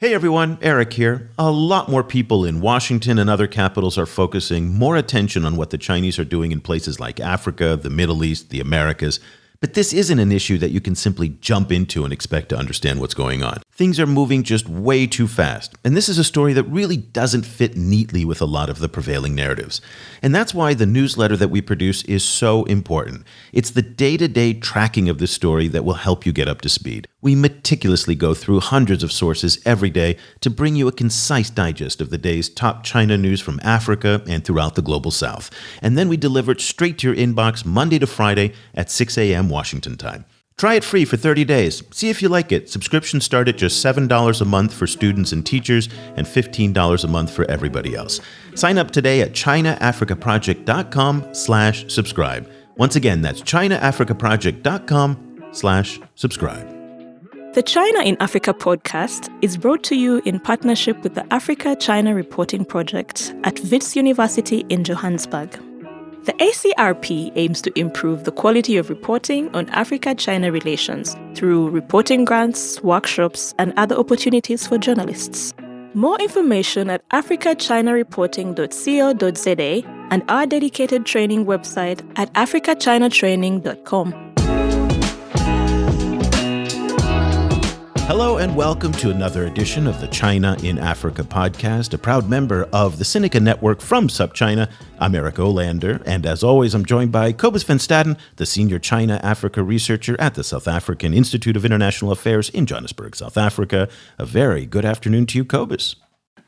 Hey everyone, Eric here. A lot more people in Washington and other capitals are focusing more attention on what the Chinese are doing in places like Africa, the Middle East, the Americas. But this isn't an issue that you can simply jump into and expect to understand what's going on. Things are moving just way too fast, and this is a story that really doesn't fit neatly with a lot of the prevailing narratives. And that's why the newsletter that we produce is so important. It's the day-to-day tracking of this story that will help you get up to speed. We meticulously go through hundreds of sources every day to bring you a concise digest of the day's top China news from Africa and throughout the global south. And then we deliver it straight to your inbox Monday to Friday at 6 a.m. Washington time. Try it free for 30 days. See if you like it. Subscriptions start at just $7 a month for students and teachers and $15 a month for everybody else. Sign up today at ChinaAfricaProject.com/subscribe. Once again, that's ChinaAfricaProject.com/subscribe. The China in Africa podcast is brought to you in partnership with the Africa-China Reporting Project at Wits University in Johannesburg. The ACRP aims to improve the quality of reporting on Africa-China relations through reporting grants, workshops, and other opportunities for journalists. More information at africachinareporting.co.za and our dedicated training website at africachinatraining.com. Hello and welcome to another edition of the China in Africa podcast, a proud member of the Sinica Network from SupChina. I'm Eric Olander, and as always, I'm joined by Cobus van Staden, the senior China-Africa researcher at the South African Institute of International Affairs in Johannesburg, South Africa. A very good afternoon to you, Cobus.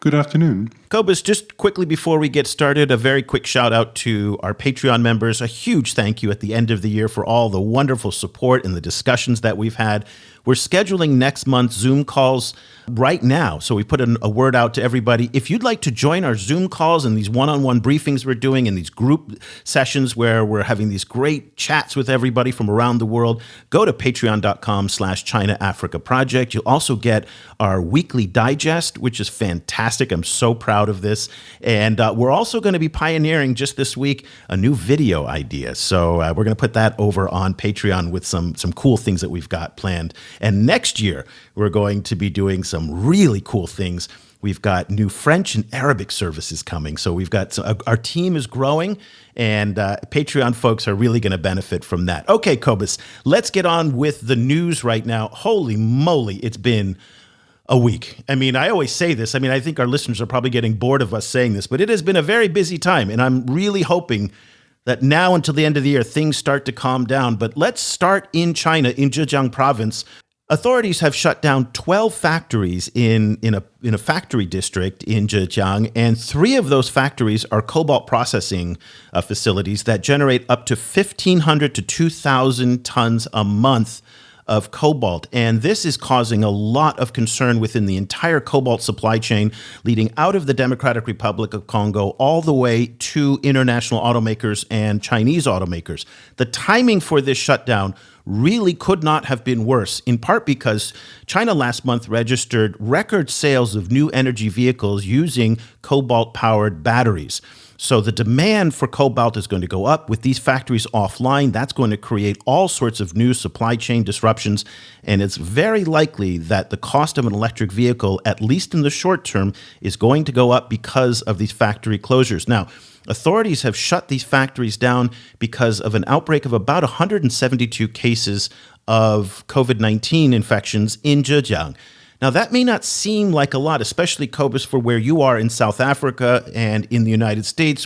Good afternoon. Cobus, just quickly before we get started, a very quick shout out to our Patreon members. A huge thank you at the end of the year for all the wonderful support and the discussions that we've had. We're scheduling next month's Zoom calls right now. So we put a word out to everybody. If you'd like to join our Zoom calls and these one-on-one briefings we're doing and these group sessions where we're having these great chats with everybody from around the world, go to patreon.com/China Africa Project. You'll also get our weekly digest, which is fantastic. I'm so proud of this. And we're also going to be pioneering just this week a new video idea. So we're going to put that over on Patreon with some cool things that we've got planned. And next year, we're going to be doing some really cool things. We've got new French and Arabic services coming. So we've got our team is growing, and Patreon folks are really going to benefit from that. Okay, Cobus, let's get on with the news right now. Holy moly, it's been a week. I mean, I always say this. I mean, I think our listeners are probably getting bored of us saying this, but it has been a very busy time, and I'm really hoping that now until the end of the year, things start to calm down. But let's start in China, in Zhejiang province. Authorities have shut down 12 factories in a factory district in Zhejiang, and 3 of those factories are cobalt processing facilities that generate up to 1,500 to 2,000 tons a month of cobalt. And this is causing a lot of concern within the entire cobalt supply chain, leading out of the Democratic Republic of Congo all the way to international automakers and Chinese automakers. The timing for this shutdown really could not have been worse, in part because China last month registered record sales of new energy vehicles using cobalt-powered batteries. So the demand for cobalt is going to go up with these factories offline. That's going to create all sorts of new supply chain disruptions. And it's very likely that the cost of an electric vehicle, at least in the short term, is going to go up because of these factory closures. Now, authorities have shut these factories down because of an outbreak of about 172 cases of COVID-19 infections in Zhejiang. Now, that may not seem like a lot, especially, Cobus, for where you are in South Africa and in the United States,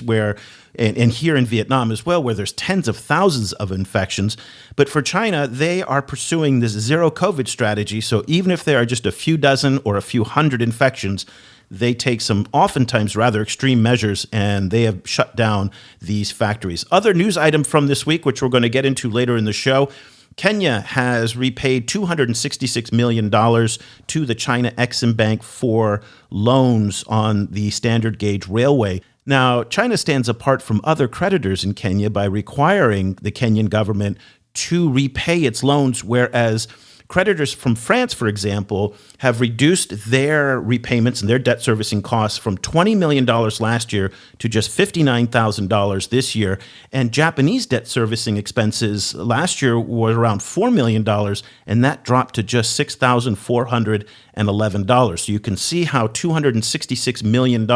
and here in Vietnam as well, where there's tens of thousands of infections. But for China, they are pursuing this zero COVID strategy. So even if there are just a few dozen or a few hundred infections, they take some oftentimes rather extreme measures, and they have shut down these factories. Other news item from this week, which we're going to get into later in the show, Kenya has repaid $266 million to the China Exim Bank for loans on the standard gauge railway. Now, China stands apart from other creditors in Kenya by requiring the Kenyan government to repay its loans, whereas Creditors from France, for example, have reduced their repayments and their debt servicing costs from $20 million last year to just $59,000 this year. And Japanese debt servicing expenses last year were around $4 million, and that dropped to just $6,411. So you can see how $266 million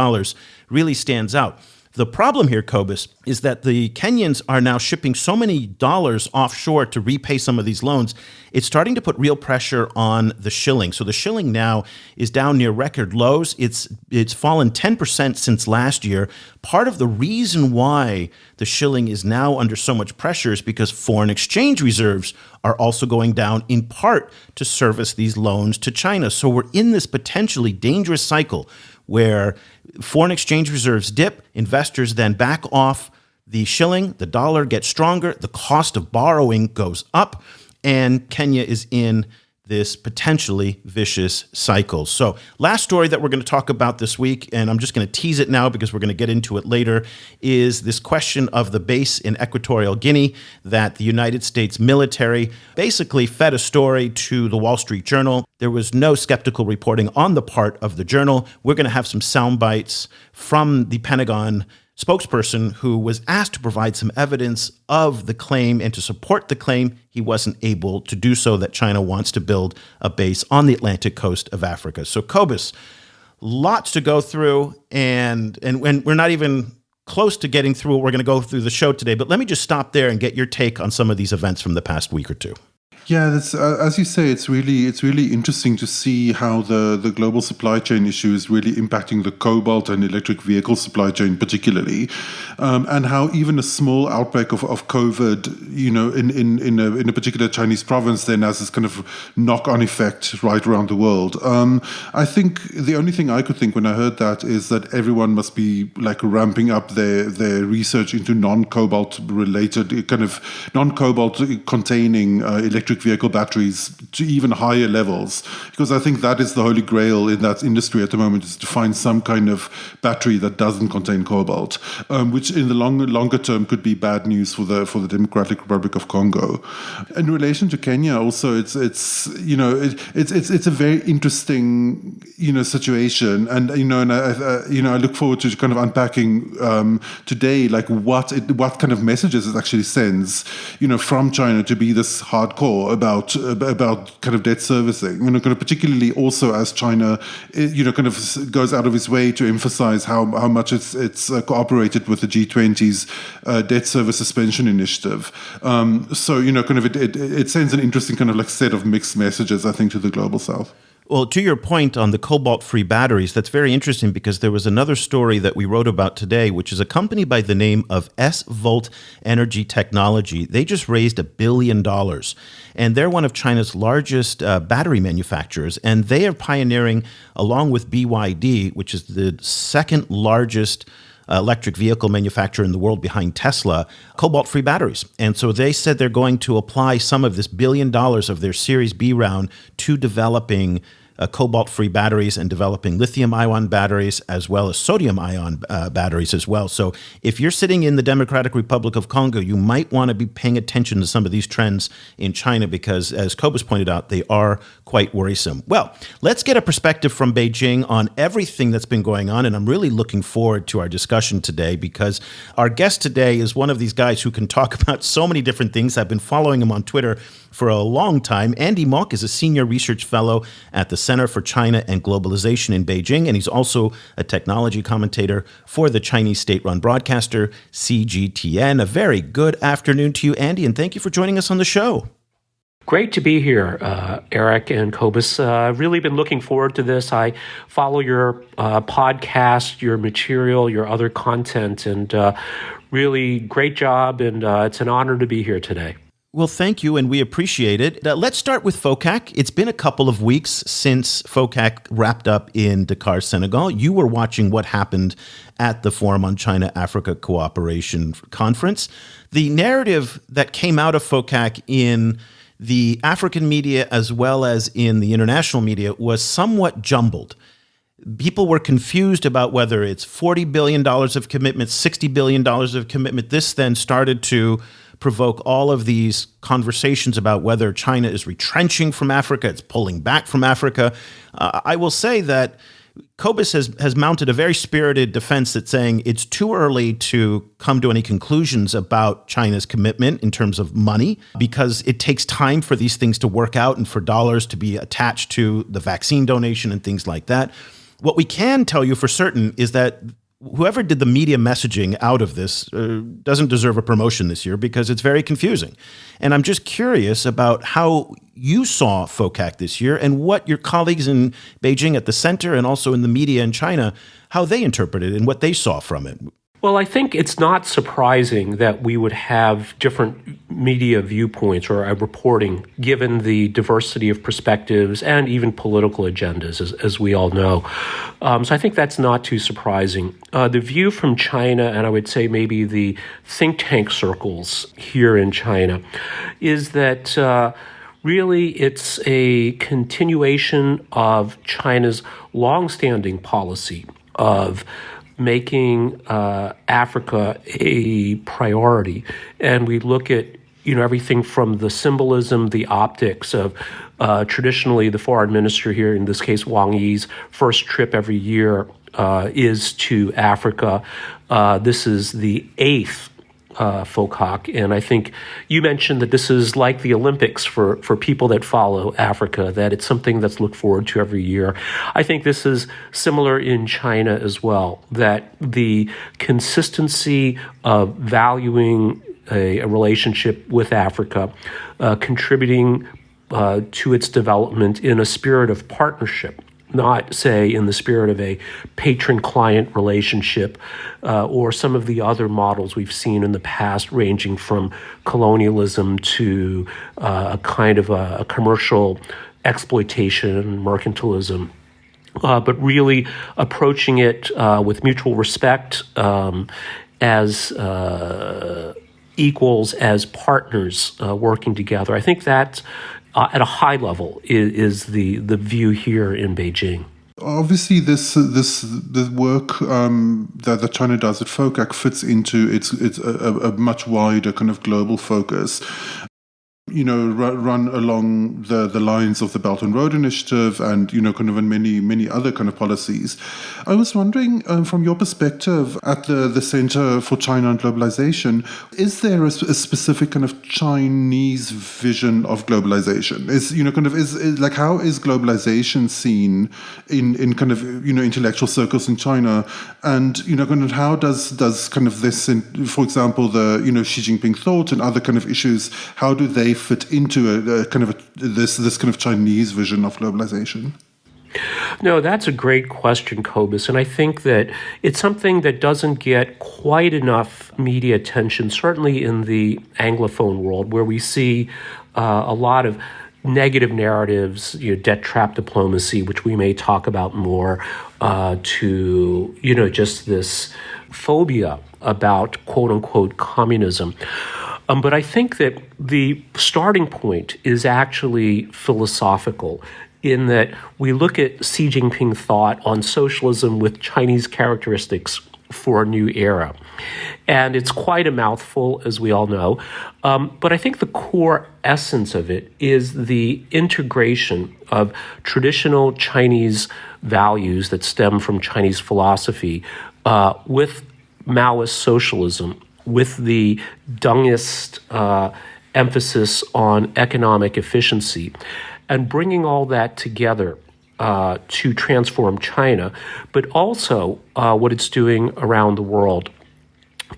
really stands out. The problem here, Cobus, is that the Kenyans are now shipping so many dollars offshore to repay some of these loans. It's starting to put real pressure on the shilling. So the shilling now is down near record lows. It's fallen 10% since last year. Part of the reason why the shilling is now under so much pressure is because foreign exchange reserves are also going down, in part to service these loans to China. So we're in this potentially dangerous cycle where foreign exchange reserves dip, investors then back off the shilling, the dollar gets stronger, the cost of borrowing goes up, and Kenya is in this potentially vicious cycle. So last story that we're going to talk about this week, and I'm just going to tease it now because we're going to get into it later, is this question of the base in Equatorial Guinea that the United States military basically fed a story to the Wall Street Journal. There was no skeptical reporting on the part of the journal. We're going to have some sound bites from the Pentagon spokesperson who was asked to provide some evidence of the claim and to support the claim. He wasn't able to do so, that China wants to build a base on the Atlantic coast of Africa. So Cobus, lots to go through, and we're not even close to getting through what we're going to go through the show today. But let me just stop there and get your take on some of these events from the past week or two. Yeah, that's, as you say, it's really interesting to see how the global supply chain issue is really impacting the cobalt and electric vehicle supply chain particularly, and how even a small outbreak of COVID, in a particular Chinese province then has this kind of knock-on effect right around the world. I think the only thing I could think when I heard that is that everyone must be like ramping up their research into non-cobalt related, kind of non-cobalt containing electric vehicle batteries to even higher levels, because I think that is the holy grail in that industry at the moment, is to find some kind of battery that doesn't contain cobalt, which in the longer term could be bad news for the Democratic Republic of Congo. In relation to Kenya, also it's a very interesting situation, and I look forward to kind of unpacking today like what kind of messages it actually sends from China to be this hardcore about kind of debt servicing, kind of particularly also as China, kind of goes out of its way to emphasize how much it's cooperated with the G20's debt service suspension initiative. So kind of it sends an interesting kind of like set of mixed messages, I think, to the global South. Well, to your point on the cobalt-free batteries, that's very interesting because there was another story that we wrote about today, which is a company by the name of S-Volt Energy Technology. They just raised $1 billion, and they're one of China's largest battery manufacturers, and they are pioneering, along with BYD, which is the second largest electric vehicle manufacturer in the world behind Tesla, cobalt-free batteries. And so they said they're going to apply some of this $1 billion of their Series B round to developing cobalt-free batteries and developing lithium-ion batteries as well as sodium-ion batteries as well. So if you're sitting in the Democratic Republic of Congo, you might want to be paying attention to some of these trends in China because, as Cobus pointed out, they are quite worrisome. Well, let's get a perspective from Beijing on everything that's been going on, and I'm really looking forward to our discussion today because our guest today is one of these guys who can talk about so many different things. I've been following him on Twitter for a long time. Andy Mok is a senior research fellow at the Center for China and Globalization in Beijing, and he's also a technology commentator for the Chinese state-run broadcaster CGTN. A very good afternoon to you, Andy, and thank you for joining us on the show. Great to be here, Eric and Cobus. I've really been looking forward to this. I follow your podcast, your material, your other content, and really great job, and it's an honor to be here today. Well, thank you, and we appreciate it. Let's start with FOCAC. It's been a couple of weeks since FOCAC wrapped up in Dakar, Senegal. You were watching what happened at the Forum on China-Africa Cooperation Conference. The narrative that came out of FOCAC in the African media as well as in the international media was somewhat jumbled. People were confused about whether it's $40 billion of commitment, $60 billion of commitment. This then started to provoke all of these conversations about whether China is retrenching from Africa, it's pulling back from Africa. I will say that Cobus has mounted a very spirited defense that's saying it's too early to come to any conclusions about China's commitment in terms of money, because it takes time for these things to work out and for dollars to be attached to the vaccine donation and things like that. What we can tell you for certain is that whoever did the media messaging out of this doesn't deserve a promotion this year, because it's very confusing. And I'm just curious about how you saw FOCAC this year and what your colleagues in Beijing at the center and also in the media in China, how they interpreted it and what they saw from it. Well, I think it's not surprising that we would have different media viewpoints or reporting, given the diversity of perspectives and even political agendas, as we all know. So I think that's not too surprising. The view from China, and I would say maybe the think tank circles here in China, is that really it's a continuation of China's longstanding policy of making Africa a priority. And we look at everything from the symbolism, the optics of traditionally the foreign minister here, in this case Wang Yi's first trip every year is to Africa. This is the 8th FOCAC, and I think you mentioned that this is like the Olympics for people that follow Africa, that it's something that's looked forward to every year. I think this is similar in China as well, that the consistency of valuing a relationship with Africa, contributing to its development in a spirit of partnership, not, say, in the spirit of a patron-client relationship or some of the other models we've seen in the past, ranging from colonialism to a kind of a commercial exploitation, mercantilism. But really approaching it with mutual respect as equals, as partners working together. I think that at a high level is the view here in Beijing. Obviously, the work that China does at FOCAC fits into it's a much wider kind of global focus. Run along the lines of the Belt and Road Initiative and, kind of in many other kind of policies. I was wondering, from your perspective at the Center for China and Globalization, is there a specific kind of Chinese vision of globalization? How is globalization seen in kind of, intellectual circles in China? And, kind of how does kind of this, for example, the, Xi Jinping thought and other kind of issues, how do they fit into this kind of Chinese vision of globalization? No, that's a great question, Cobus, and I think that it's something that doesn't get quite enough media attention, certainly in the Anglophone world, where we see a lot of negative narratives, debt trap diplomacy, which we may talk about more, to just this phobia about quote unquote communism. But I think that the starting point is actually philosophical, in that we look at Xi Jinping thought on socialism with Chinese characteristics for a new era. And it's quite a mouthful, as we all know. But I think the core essence of it is the integration of traditional Chinese values that stem from Chinese philosophy with Maoist socialism, with the Dengist emphasis on economic efficiency, and bringing all that together to transform China, but also what it's doing around the world.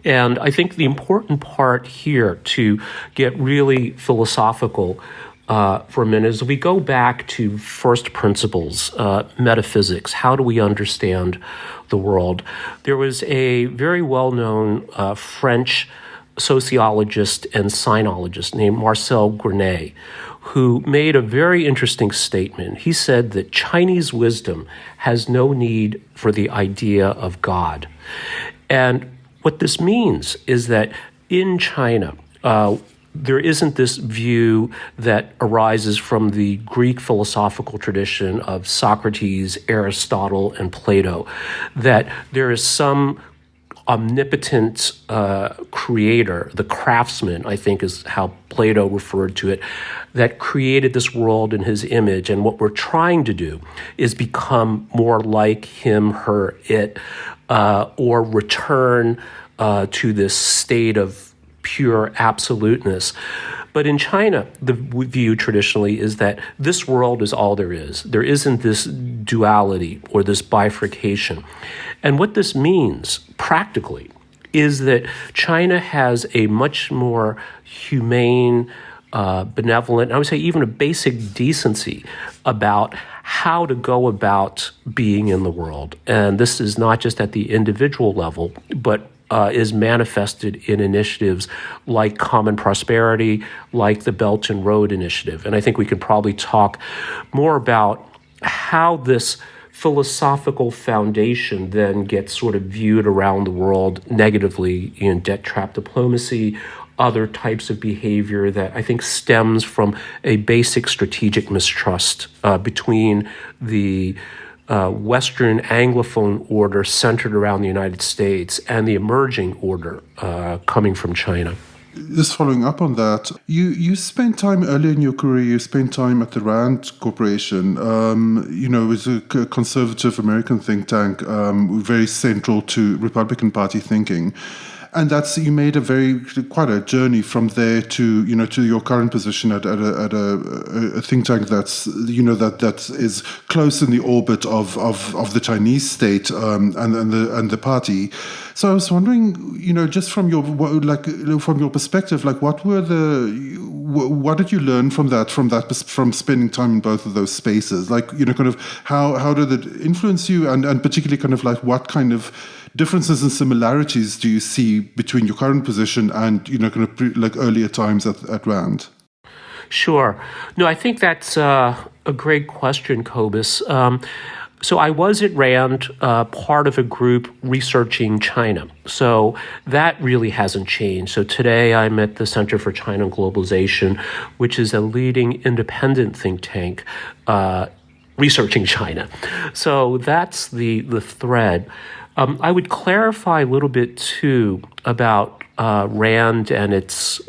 And I think the important part here, to get really philosophical for a minute, is we go back to first principles, metaphysics. How do we understand the world? There was a very well-known French sociologist and sinologist named Marcel Grenet, who made a very interesting statement. He said that Chinese wisdom has no need for the idea of God. And what this means is that in China, there isn't this view that arises from the Greek philosophical tradition of Socrates, Aristotle, and Plato, that there is some omnipotent creator, the craftsman, I think is how Plato referred to it, that created this world in his image. And what we're trying to do is become more like him, her, it, or return to this state of pure absoluteness. But in China, the view traditionally is that this world is all there is. There isn't this duality or this bifurcation. And what this means practically is that China has a much more humane, benevolent, I would say even a basic decency about how to go about being in the world. And this is not just at the individual level, but is manifested in initiatives like Common Prosperity, like the Belt and Road Initiative. And I think we could probably talk more about how this philosophical foundation then gets sort of viewed around the world negatively in debt trap diplomacy, other types of behavior that I think stems from a basic strategic mistrust between the Western Anglophone order centered around the United States and the emerging order coming from China. Just following up on that, you spent time earlier in your career, you spent time at the RAND Corporation, it was a conservative American think tank, very central to Republican Party thinking. And you made quite a journey from there to your current position at a think tank that's that is close in the orbit of the Chinese state and the party. So I was wondering, just from your perspective, what did you learn from spending time in both of those spaces? How did it influence you, and particularly what kind of differences and similarities do you see between your current position and earlier times at RAND? Sure. No, I think that's a great question, Cobus. So I was at RAND, part of a group researching China. So that really hasn't changed. So today I'm at the Center for China and Globalization, which is a leading independent think tank researching China. So that's the thread. I would clarify a little bit, too, about RAND and its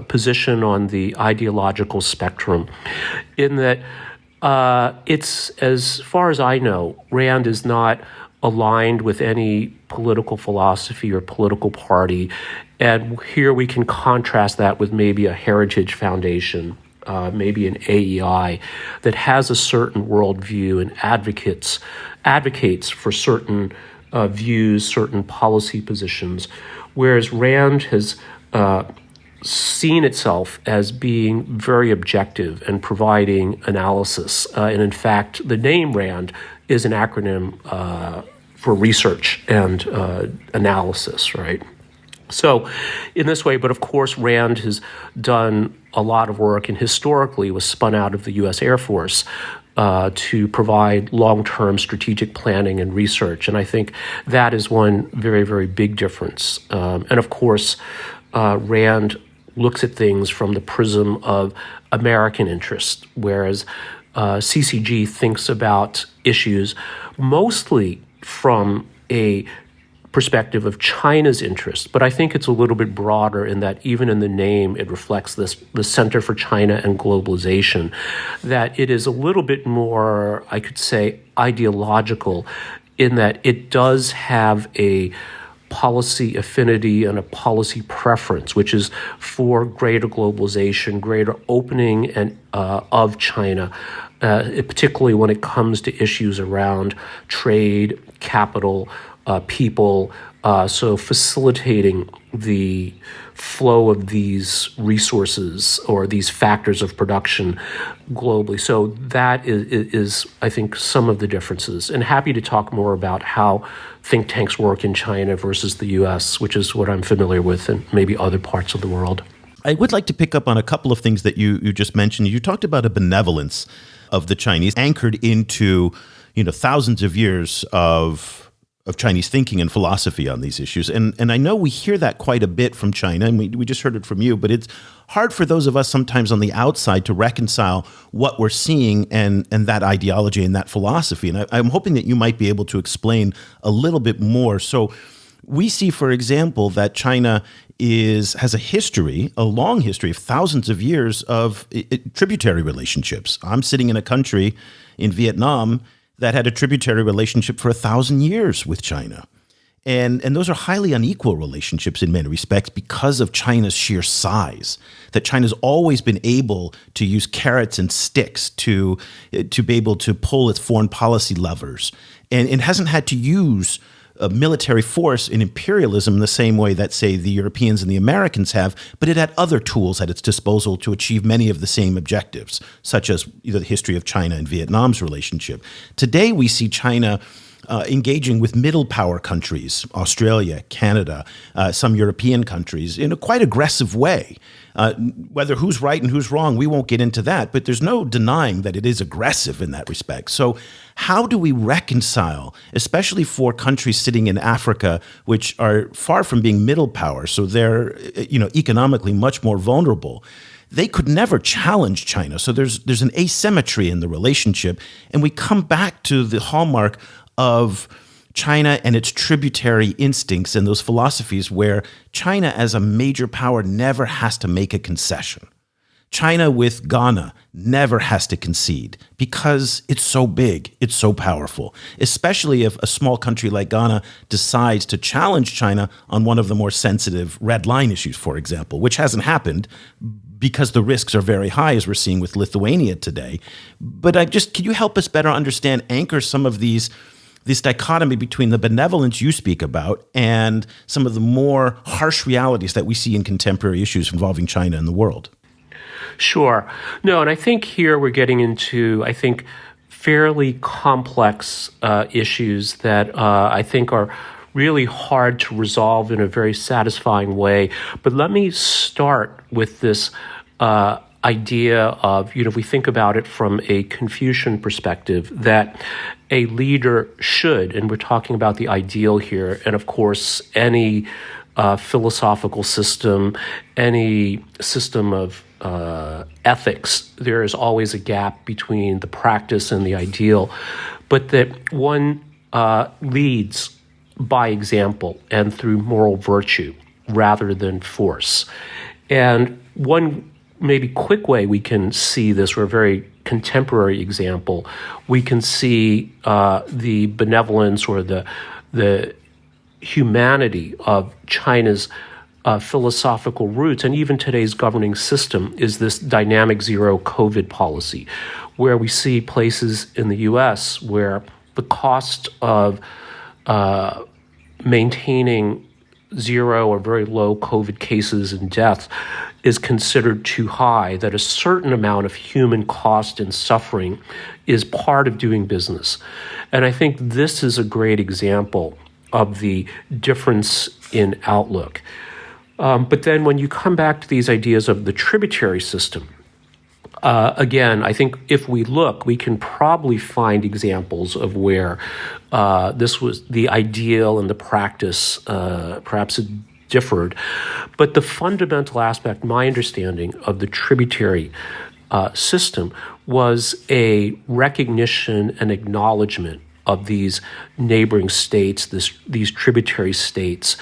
position on the ideological spectrum, in that it's, as far as I know, RAND is not aligned with any political philosophy or political party. And here we can contrast that with maybe a Heritage Foundation, maybe an AEI, that has a certain worldview and advocates for certain views, certain policy positions, whereas RAND has seen itself as being very objective and providing analysis. And in fact, the name RAND is an acronym for research and analysis, right? So in this way, but of course, RAND has done a lot of work and historically was spun out of the U.S. Air Force to provide long-term strategic planning and research. And I think that is one very, very big difference. And of course, RAND looks at things from the prism of American interest, whereas CCG thinks about issues mostly from a perspective of China's interest. But I think it's a little bit broader in that even in the name, it reflects the Center for China and Globalization, that it is a little bit more, I could say, ideological in that it does have a policy affinity and a policy preference, which is for greater globalization, greater opening of China, particularly when it comes to issues around trade, capital, people, so facilitating the flow of these resources or these factors of production globally. So that is, I think, some of the differences. And happy to talk more about how think tanks work in China versus the U.S., which is what I'm familiar with, and maybe other parts of the world. I would like to pick up on a couple of things that you just mentioned. You talked about a benevolence of the Chinese anchored into, thousands of years of Chinese thinking and philosophy on these issues. And I know we hear that quite a bit from China, and we just heard it from you, but it's hard for those of us sometimes on the outside to reconcile what we're seeing and that ideology and that philosophy. And I'm hoping that you might be able to explain a little bit more. So We see, for example, that China has a long history of thousands of years of tributary relationships. I'm sitting in a country in Vietnam that had a tributary relationship for 1,000 years with China. And those are highly unequal relationships in many respects because of China's sheer size, that China's always been able to use carrots and sticks to be able to pull its foreign policy levers. And it hasn't had to use military force and imperialism in the same way that, say, the Europeans and the Americans have, but it had other tools at its disposal to achieve many of the same objectives, such as the history of China and Vietnam's relationship. Today, we see China engaging with middle power countries, Australia, Canada, some European countries, in a quite aggressive way. Whether who's right and who's wrong, we won't get into that, but there's no denying that it is aggressive in that respect. So how do we reconcile, especially for countries sitting in Africa, which are far from being middle power, so they're economically much more vulnerable? They could never challenge China. So there's an asymmetry in the relationship. And we come back to the hallmark of China and its tributary instincts and those philosophies where China as a major power never has to make a concession. China with Ghana never has to concede because it's so big, it's so powerful, especially if a small country like Ghana decides to challenge China on one of the more sensitive red line issues, for example, which hasn't happened because the risks are very high, as we're seeing with Lithuania today. But can you help us better understand, anchor some of this dichotomy between the benevolence you speak about and some of the more harsh realities that we see in contemporary issues involving China and the world? Sure. No, and I think here we're getting into, fairly complex issues that I think are really hard to resolve in a very satisfying way. But let me start with this idea of, if we think about it from a Confucian perspective, that a leader should, and we're talking about the ideal here, and of course, any philosophical system, any system of ethics, there is always a gap between the practice and the ideal, but that one leads by example and through moral virtue rather than force. And one maybe quick way we can see this, or a very contemporary example, we can see the benevolence or the humanity of China's philosophical roots, and even today's governing system, is this dynamic zero COVID policy, where we see places in the U.S. where the cost of maintaining zero or very low COVID cases and deaths is considered too high, that a certain amount of human cost and suffering is part of doing business. And I think this is a great example of the difference in outlook. But then when you come back to these ideas of the tributary system, again, I think if we look, we can probably find examples of where this was the ideal and the practice, perhaps it differed. But the fundamental aspect, my understanding of the tributary system, was a recognition and acknowledgement of these neighboring states, these tributary states,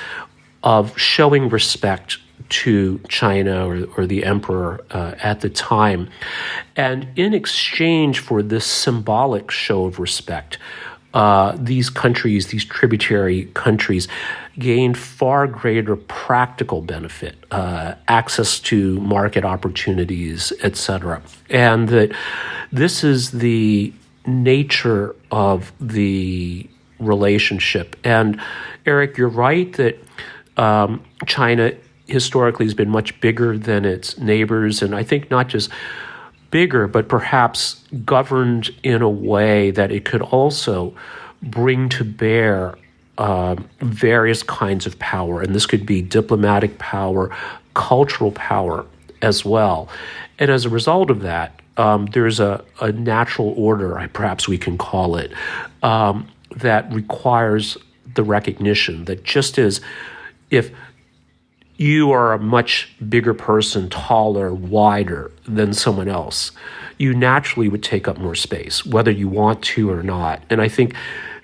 of showing respect to China or the emperor at the time. And in exchange for this symbolic show of respect, these countries, these tributary countries, gained far greater practical benefit, access to market opportunities, etc. And that this is the nature of the relationship. And Eric, you're right that China historically has been much bigger than its neighbors, and I think not just bigger, but perhaps governed in a way that it could also bring to bear various kinds of power. And this could be diplomatic power, cultural power as well. And as a result of that, there's a natural order, perhaps we can call it, that requires the recognition that just as if you are a much bigger person, taller, wider than someone else, you naturally would take up more space, whether you want to or not. And I think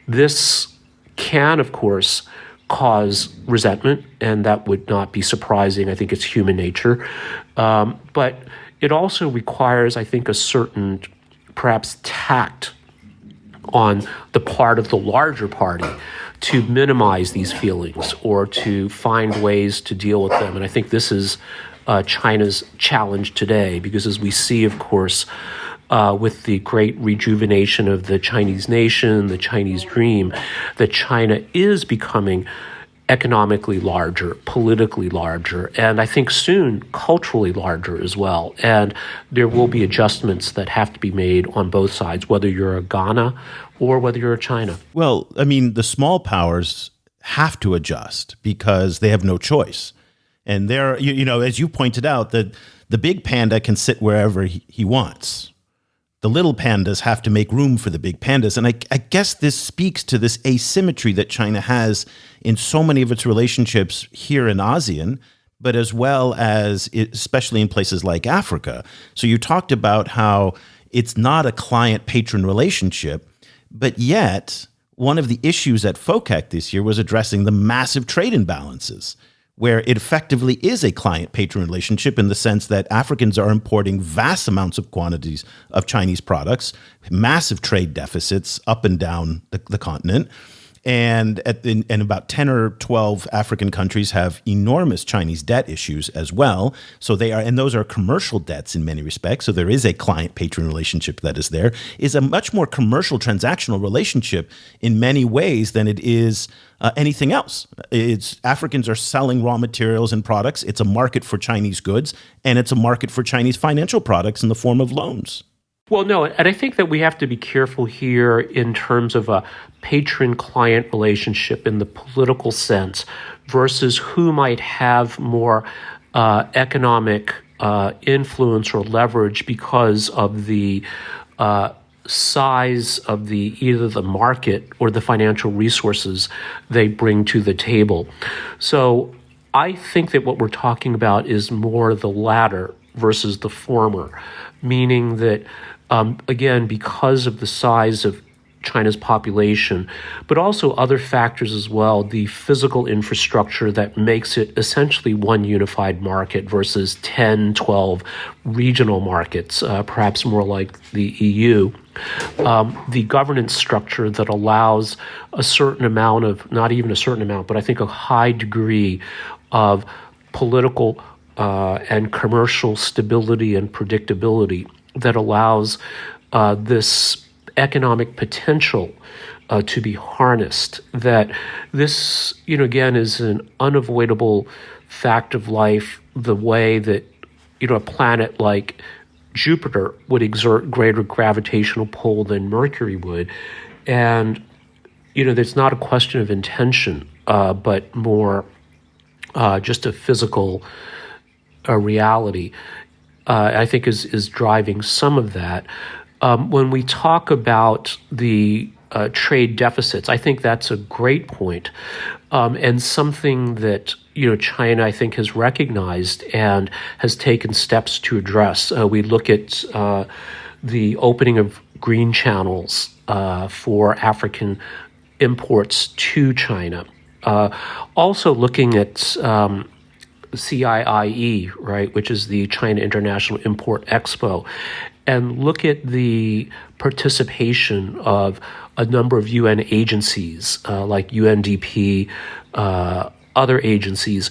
this can, of course, cause resentment, and that would not be surprising. I think it's human nature. But it also requires, I think, a certain, perhaps, tact on the part of the larger party to minimize these feelings or to find ways to deal with them. And I think this is China's challenge today, because as we see, of course, with the great rejuvenation of the Chinese nation, the Chinese dream, that China is becoming economically larger, politically larger, and I think soon culturally larger as well. And there will be adjustments that have to be made on both sides, whether you're a Ghana or whether you're a China. Well, I mean, the small powers have to adjust because they have no choice. And there, you know, as you pointed out, that the big panda can sit wherever he wants. The little pandas have to make room for the big pandas. And I guess this speaks to this asymmetry that China has in so many of its relationships here in ASEAN, but as well as especially in places like Africa. So you talked about how it's not a client-patron relationship, but yet one of the issues at FOCAC this year was addressing the massive trade imbalances, where it effectively is a client-patron relationship in the sense that Africans are importing vast amounts of quantities of Chinese products, massive trade deficits up and down the continent. And about 10 or 12 African countries have enormous Chinese debt issues as well. So and those are commercial debts in many respects. So there is a client-patron relationship that is there. Is a much more commercial, transactional relationship in many ways than it is anything else. Africans are selling raw materials and products. It's a market for Chinese goods, and it's a market for Chinese financial products in the form of loans. Well, no, and I think that we have to be careful here in terms of a patron-client relationship in the political sense versus who might have more economic influence or leverage because of the size of either the market or the financial resources they bring to the table. So I think that what we're talking about is more the latter versus the former, meaning that again, because of the size of China's population, but also other factors as well, the physical infrastructure that makes it essentially one unified market versus 10, 12 regional markets, perhaps more like the EU. The governance structure that allows a certain amount of, not even a certain amount, but I think a high degree of political and commercial stability and predictability that allows this economic potential to be harnessed. That this, again, is an unavoidable fact of life, the way that, a planet like Jupiter would exert greater gravitational pull than Mercury would. And, there's not a question of intention, but more just a physical reality. I think is driving some of that. When we talk about the trade deficits, I think that's a great point, and something that China, I think, has recognized and has taken steps to address. We look at the opening of green channels for African imports to China. Also looking at CIIE, right, which is the China International Import Expo, and look at the participation of a number of UN agencies like UNDP, other agencies.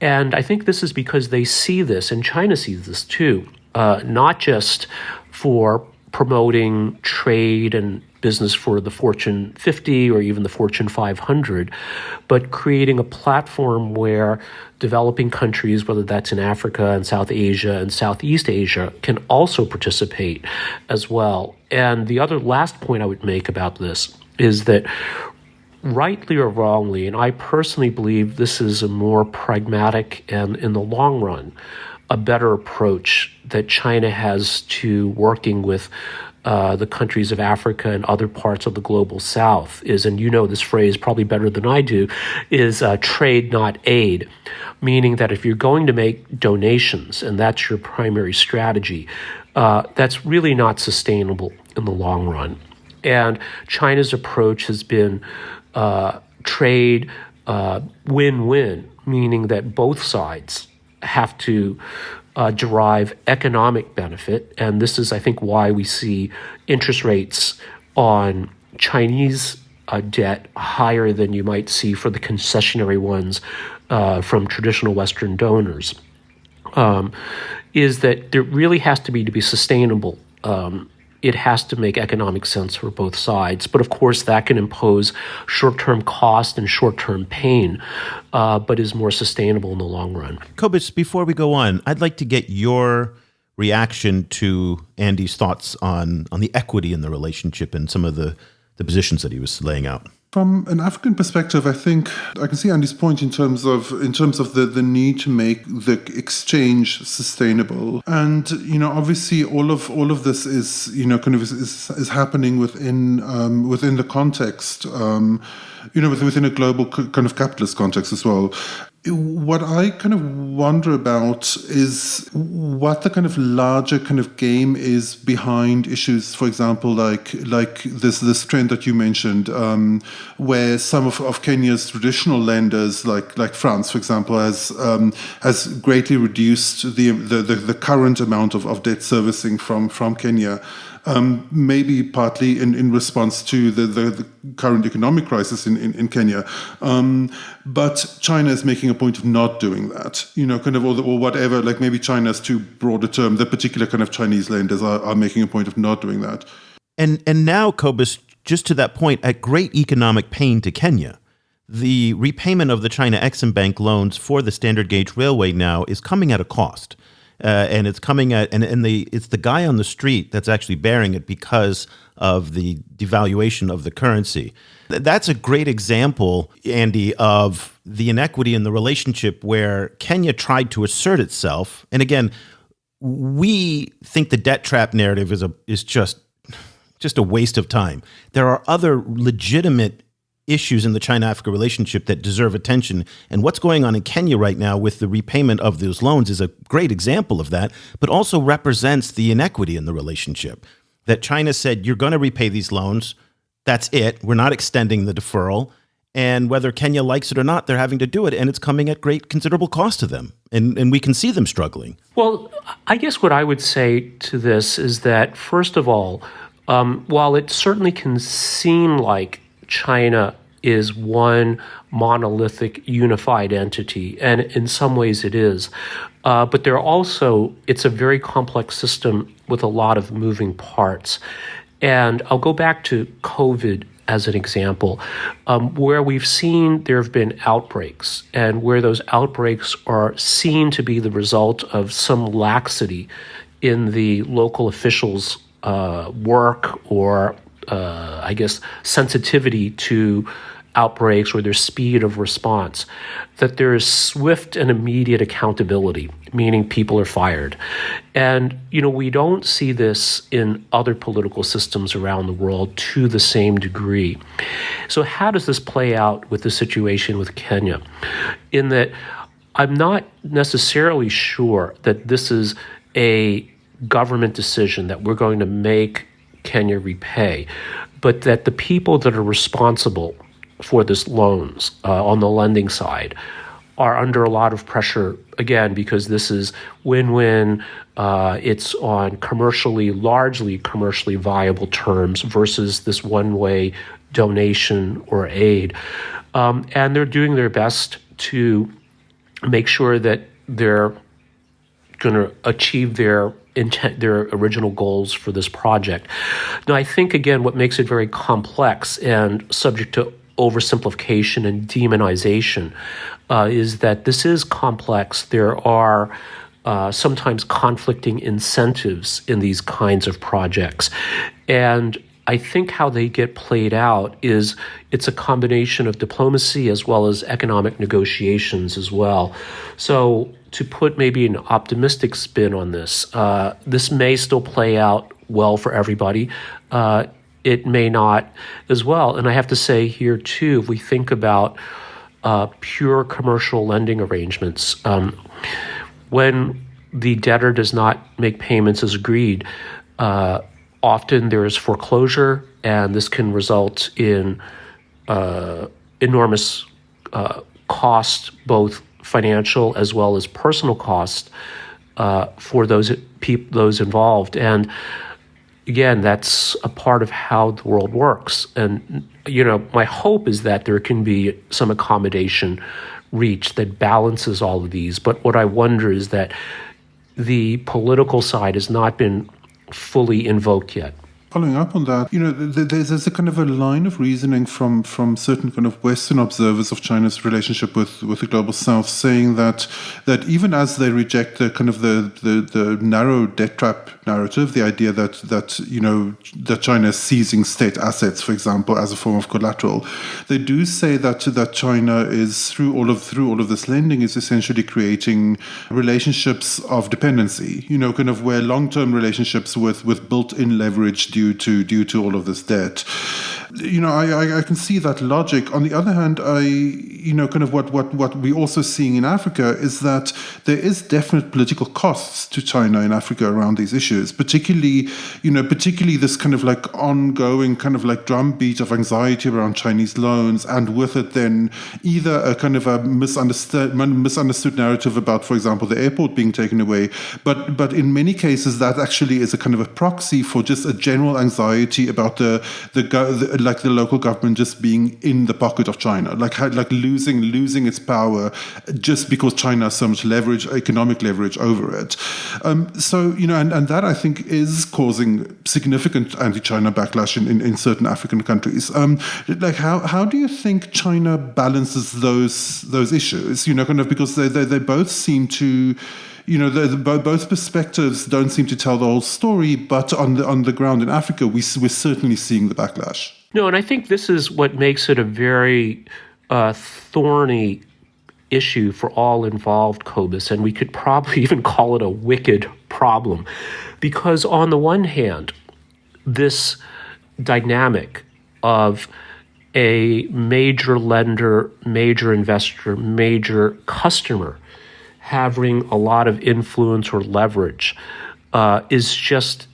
And I think this is because they see this, and China sees this too, not just for promoting trade and business for the Fortune 50 or even the Fortune 500, but creating a platform where developing countries, whether that's in Africa and South Asia and Southeast Asia, can also participate as well. And the other last point I would make about this is that, rightly or wrongly, and I personally believe this is a more pragmatic and, in the long run, a better approach that China has to working with the countries of Africa and other parts of the global south is, and this phrase probably better than I do, is trade, not aid, meaning that if you're going to make donations and that's your primary strategy, that's really not sustainable in the long run. And China's approach has been trade win-win, meaning that both sides have to derive economic benefit. And this is, I think, why we see interest rates on Chinese debt higher than you might see for the concessionary ones from traditional Western donors, is that there really has to be sustainable. It has to make economic sense for both sides. But of course, that can impose short-term cost and short-term pain, but is more sustainable in the long run. Cobus, before we go on, I'd like to get your reaction to Andy's thoughts on the equity in the relationship and some of the positions that he was laying out. From an African perspective, I think I can see Andy's point in terms of the need to make the exchange sustainable, and obviously all of this is is happening within the context, within a global kind of capitalist context as well. What I kind of wonder about is what the kind of larger kind of game is behind issues, for example, like this trend that you mentioned, where some of Kenya's traditional lenders, like France, for example, has greatly reduced the current amount of debt servicing from Kenya. Maybe partly in response to the current economic crisis in Kenya. But China is making a point of not doing that, or whatever, like maybe China's too broad a term, the particular kind of Chinese lenders are making a point of not doing that. And now, Cobus, just to that point, at great economic pain to Kenya, the repayment of the China Exim Bank loans for the standard gauge railway now is coming at a cost. And it's coming at, it's the guy on the street that's actually bearing it because of the devaluation of the currency. That's a great example, Andy, of the inequity in the relationship where Kenya tried to assert itself. And again, we think the debt trap narrative is just a waste of time. There are other legitimate issues in the China-Africa relationship that deserve attention. And what's going on in Kenya right now with the repayment of those loans is a great example of that, but also represents the inequity in the relationship. That China said, you're going to repay these loans. That's it. We're not extending the deferral. And whether Kenya likes it or not, they're having to do it. And it's coming at great considerable cost to them. And we can see them struggling. Well, I guess what I would say to this is that, first of all, while it certainly can seem like China is one monolithic, unified entity, and in some ways it is. But it's a very complex system with a lot of moving parts. And I'll go back to COVID as an example, where we've seen there have been outbreaks, and where those outbreaks are seen to be the result of some laxity in the local officials' work or sensitivity to outbreaks or their speed of response, that there is swift and immediate accountability, meaning people are fired. And, we don't see this in other political systems around the world to the same degree. So how does this play out with the situation with Kenya? In that I'm not necessarily sure that this is a government decision that we're going to make Kenya repay, but that the people that are responsible for this loans on the lending side are under a lot of pressure, again, because this is win-win. It's on largely commercially viable terms versus this one-way donation or aid. And they're doing their best to make sure that they're going to achieve their original goals for this project. Now, I think, again, what makes it very complex and subject to oversimplification and demonization is that this is complex. There are sometimes conflicting incentives in these kinds of projects. And I think how they get played out is it's a combination of diplomacy as well as economic negotiations as well. So to put maybe an optimistic spin on this, this may still play out well for everybody. It may not as well. And I have to say here, too, if we think about pure commercial lending arrangements, when the debtor does not make payments as agreed, often there is foreclosure, and this can result in enormous cost, both financial as well as personal cost, for those involved. And again, that's a part of how the world works. And, my hope is that there can be some accommodation reached that balances all of these. But what I wonder is that the political side has not been fully invoked yet. Following up on that, there's a kind of a line of reasoning from certain kind of Western observers of China's relationship with the global South, saying that even as they reject the kind of the narrow debt trap narrative, the idea that China is seizing state assets, for example, as a form of collateral, they do say that China is through all of this lending is essentially creating relationships of dependency, kind of where long-term relationships with built-in leverage due to all of this debt. I can see that logic. On the other hand, kind of what we're also seeing in Africa is that there is definite political costs to China in Africa around these issues, particularly this kind of like ongoing kind of like drumbeat of anxiety around Chinese loans, and with it then either a kind of a misunderstood narrative about, for example, the airport being taken away, but in many cases that actually is a kind of a proxy for just a general anxiety about the local government just being in the pocket of China, like losing its power just because China has so much leverage, economic leverage over it. And that I think is causing significant anti-China backlash in certain African countries. How do you think China balances those issues? Kind of because they both seem to. Both perspectives don't seem to tell the whole story, but on the ground in Africa, we're certainly seeing the backlash. No, and I think this is what makes it a very thorny issue for all involved, Cobus, and we could probably even call it a wicked problem. Because on the one hand, this dynamic of a major lender, major investor, major customer having a lot of influence or leverage is just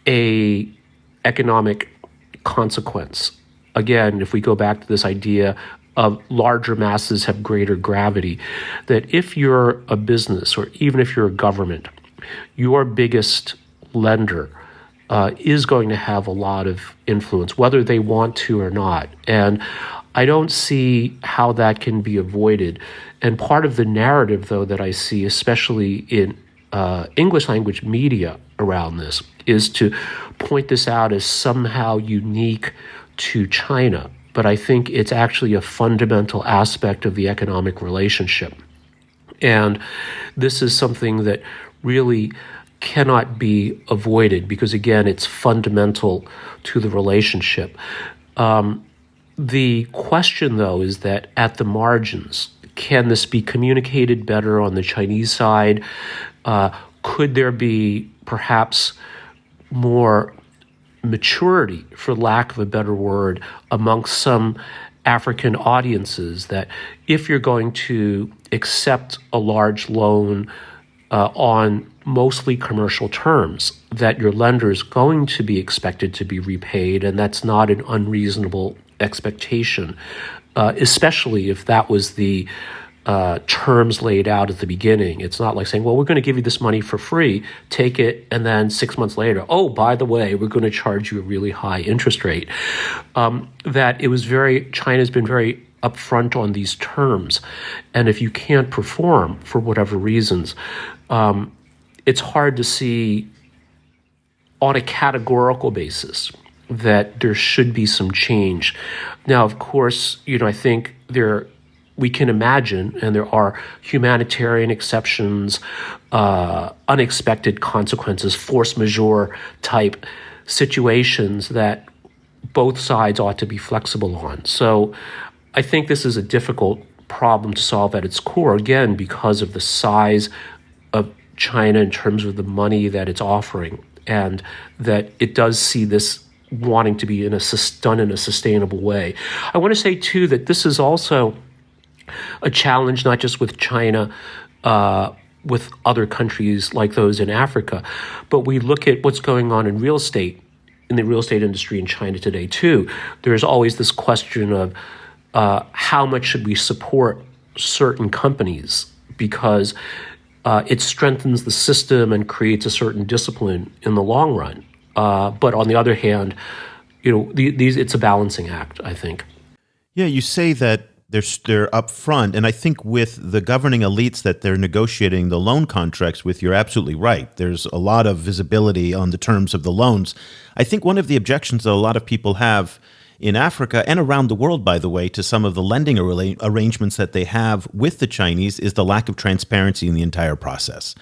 a economic consequence. Again, if we go back to this idea of larger masses have greater gravity, that if you're a business or even if you're a government, your biggest lender is going to have a lot of influence, whether they want to or not. And I don't see how that can be avoided. And part of the narrative, though, that I see, especially in English language media around this, is to point this out as somehow unique to China. But I think it's actually a fundamental aspect of the economic relationship. And this is something that really cannot be avoided because, again, it's fundamental to the relationship. The question, though, is that at the margins, can this be communicated better on the Chinese side? Could there be perhaps more maturity, for lack of a better word, amongst some African audiences that if you're going to accept a large loan on mostly commercial terms, that your lender is going to be expected to be repaid, and that's not an unreasonable expectation, especially if that was the terms laid out at the beginning. It's not like saying, well, we're going to give you this money for free, take it, and then 6 months later, oh, by the way, we're going to charge you a really high interest rate. China's been very upfront on these terms. And if you can't perform for whatever reasons, it's hard to see on a categorical basis that there should be some change. Now, of course, I think we can imagine, and there are humanitarian exceptions, unexpected consequences, force majeure type situations that both sides ought to be flexible on. So I think this is a difficult problem to solve at its core, again, because of the size of China in terms of the money that it's offering, and that it does see this wanting to be done in a sustainable way. I want to say, too, that this is also a challenge not just with China, with other countries like those in Africa, but we look at what's going on in the real estate industry in China today, too. There's always this question of how much should we support certain companies because it strengthens the system and creates a certain discipline in the long run. But on the other hand, it's a balancing act, I think. Yeah, you say that they're up front, and I think with the governing elites that they're negotiating the loan contracts with, you're absolutely right. There's a lot of visibility on the terms of the loans. I think one of the objections that a lot of people have in Africa and around the world, by the way, to some of the lending arrangements that they have with the Chinese is the lack of transparency in the entire process,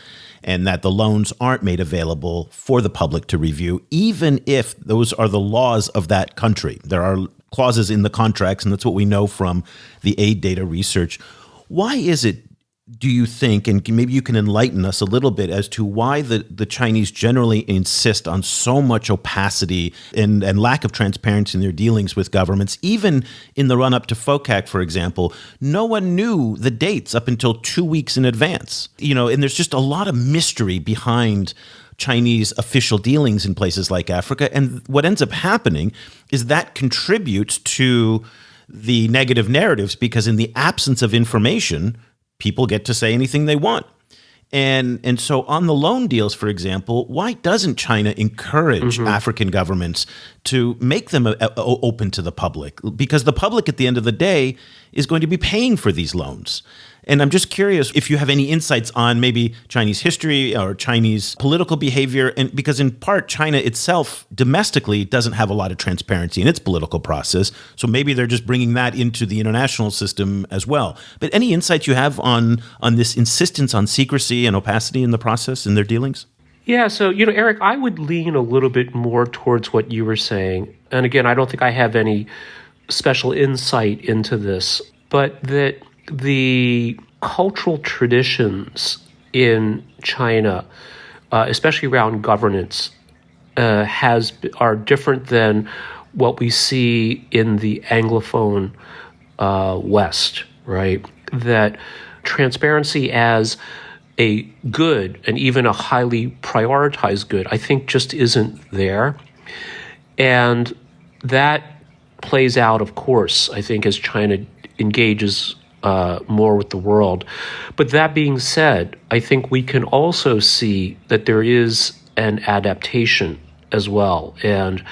and that the loans aren't made available for the public to review, even if those are the laws of that country. There are clauses in the contracts, and that's what we know from the aid data research. Why is it, do you think, and maybe you can enlighten us a little bit as to why the Chinese generally insist on so much opacity and lack of transparency in their dealings with governments? Even in the run-up to FOCAC, for example, no one knew the dates up until 2 weeks in advance. And there's just a lot of mystery behind Chinese official dealings in places like Africa. And what ends up happening is that contributes to the negative narratives, because in the absence of information, people get to say anything they want. And so on the loan deals, for example, why doesn't China encourage African governments to make them open to the public? Because the public at the end of the day is going to be paying for these loans. And I'm just curious if you have any insights on maybe Chinese history or Chinese political behavior, and because in part China itself domestically doesn't have a lot of transparency in its political process, so maybe they're just bringing that into the international system as well. But any insights you have on this insistence on secrecy and opacity in the process in their dealings? Yeah, so, Eric, I would lean a little bit more towards what you were saying. And again, I don't think I have any special insight into this, but that the cultural traditions in China, especially around governance, are different than what we see in the Anglophone West, right? That transparency as a good and even a highly prioritized good, I think just isn't there. And that plays out, of course, I think, as China engages more with the world. But that being said, I think we can also see that there is an adaptation as well. And,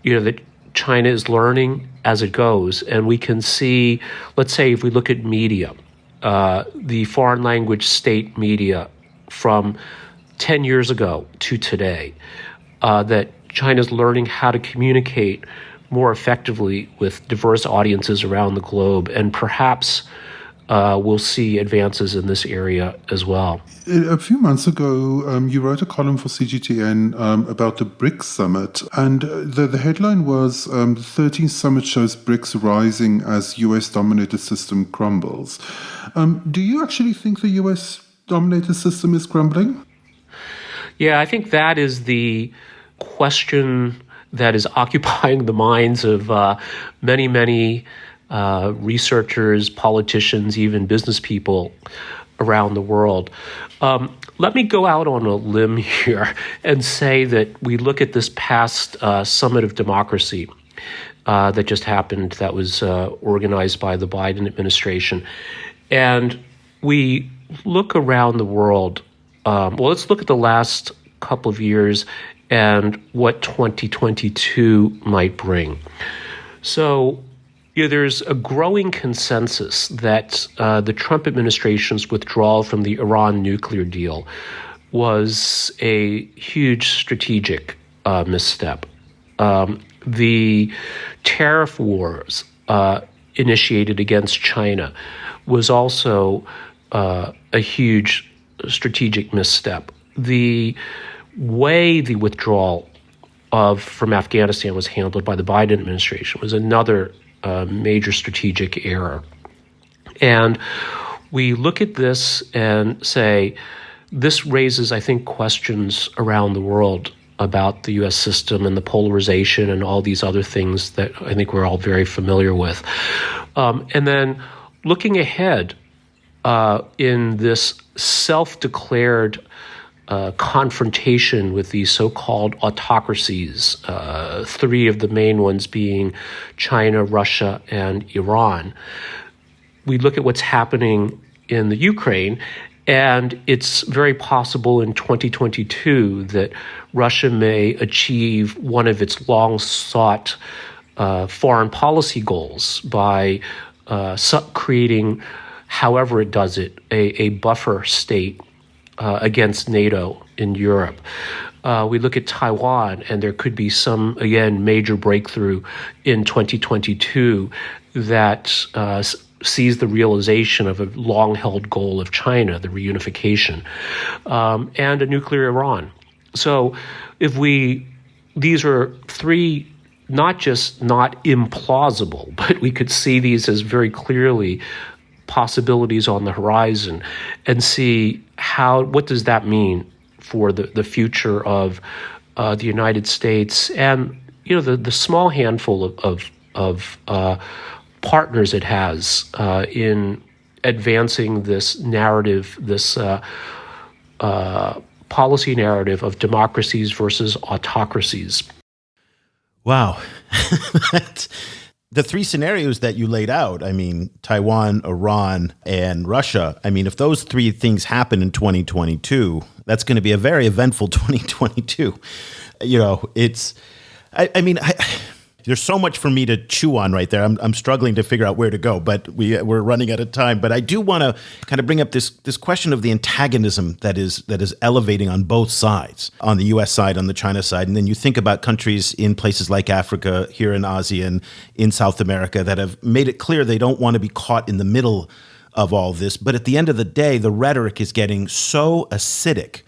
that China is learning as it goes. And we can see, let's say, if we look at media, the foreign language state media from 10 years ago to today, that China's learning how to communicate more effectively with diverse audiences around the globe, and perhaps we'll see advances in this area as well. A few months ago, you wrote a column for CGTN about the BRICS summit, and the headline was, the 13th summit shows BRICS rising as US-dominated system crumbles. Do you actually think the US-dominated system is crumbling? Yeah, I think that is the question that is occupying the minds of many, many researchers, politicians, even business people around the world. Let me go out on a limb here and say that we look at this past Summit of Democracy that just happened, that was organized by the Biden administration, and we look around the world. Let's look at the last couple of years and what 2022 might bring. So, there's a growing consensus that the Trump administration's withdrawal from the Iran nuclear deal was a huge strategic misstep. The tariff wars initiated against China was also a huge strategic misstep. The way the withdrawal from Afghanistan was handled by the Biden administration was another major strategic error. And we look at this and say, this raises, I think, questions around the world about the U.S. system and the polarization and all these other things that I think we're all very familiar with. And then looking ahead in this self-declared confrontation with these so-called autocracies, three of the main ones being China, Russia, and Iran. We look at what's happening in the Ukraine, and it's very possible in 2022 that Russia may achieve one of its long-sought foreign policy goals by creating, however it does it, a buffer state against NATO in Europe. We look at Taiwan, and there could be some, again, major breakthrough in 2022 that sees the realization of a long-held goal of China, the reunification, and a nuclear Iran. So these are three not just not implausible, but we could see these as very clearly possibilities on the horizon and see what does that mean for the future of the United States and the small handful of partners it has in advancing this narrative, this policy narrative of democracies versus autocracies. Wow. The three scenarios that you laid out, I mean, Taiwan, Iran, and Russia, I mean, if those three things happen in 2022, that's going to be a very eventful 2022. There's so much for me to chew on right there. I'm struggling to figure out where to go, but we're running out of time. But I do want to kind of bring up this question of the antagonism that is elevating on both sides, on the U.S. side, on the China side. And then you think about countries in places like Africa, here in Asia, and in South America that have made it clear they don't want to be caught in the middle of all this. But at the end of the day, the rhetoric is getting so acidic.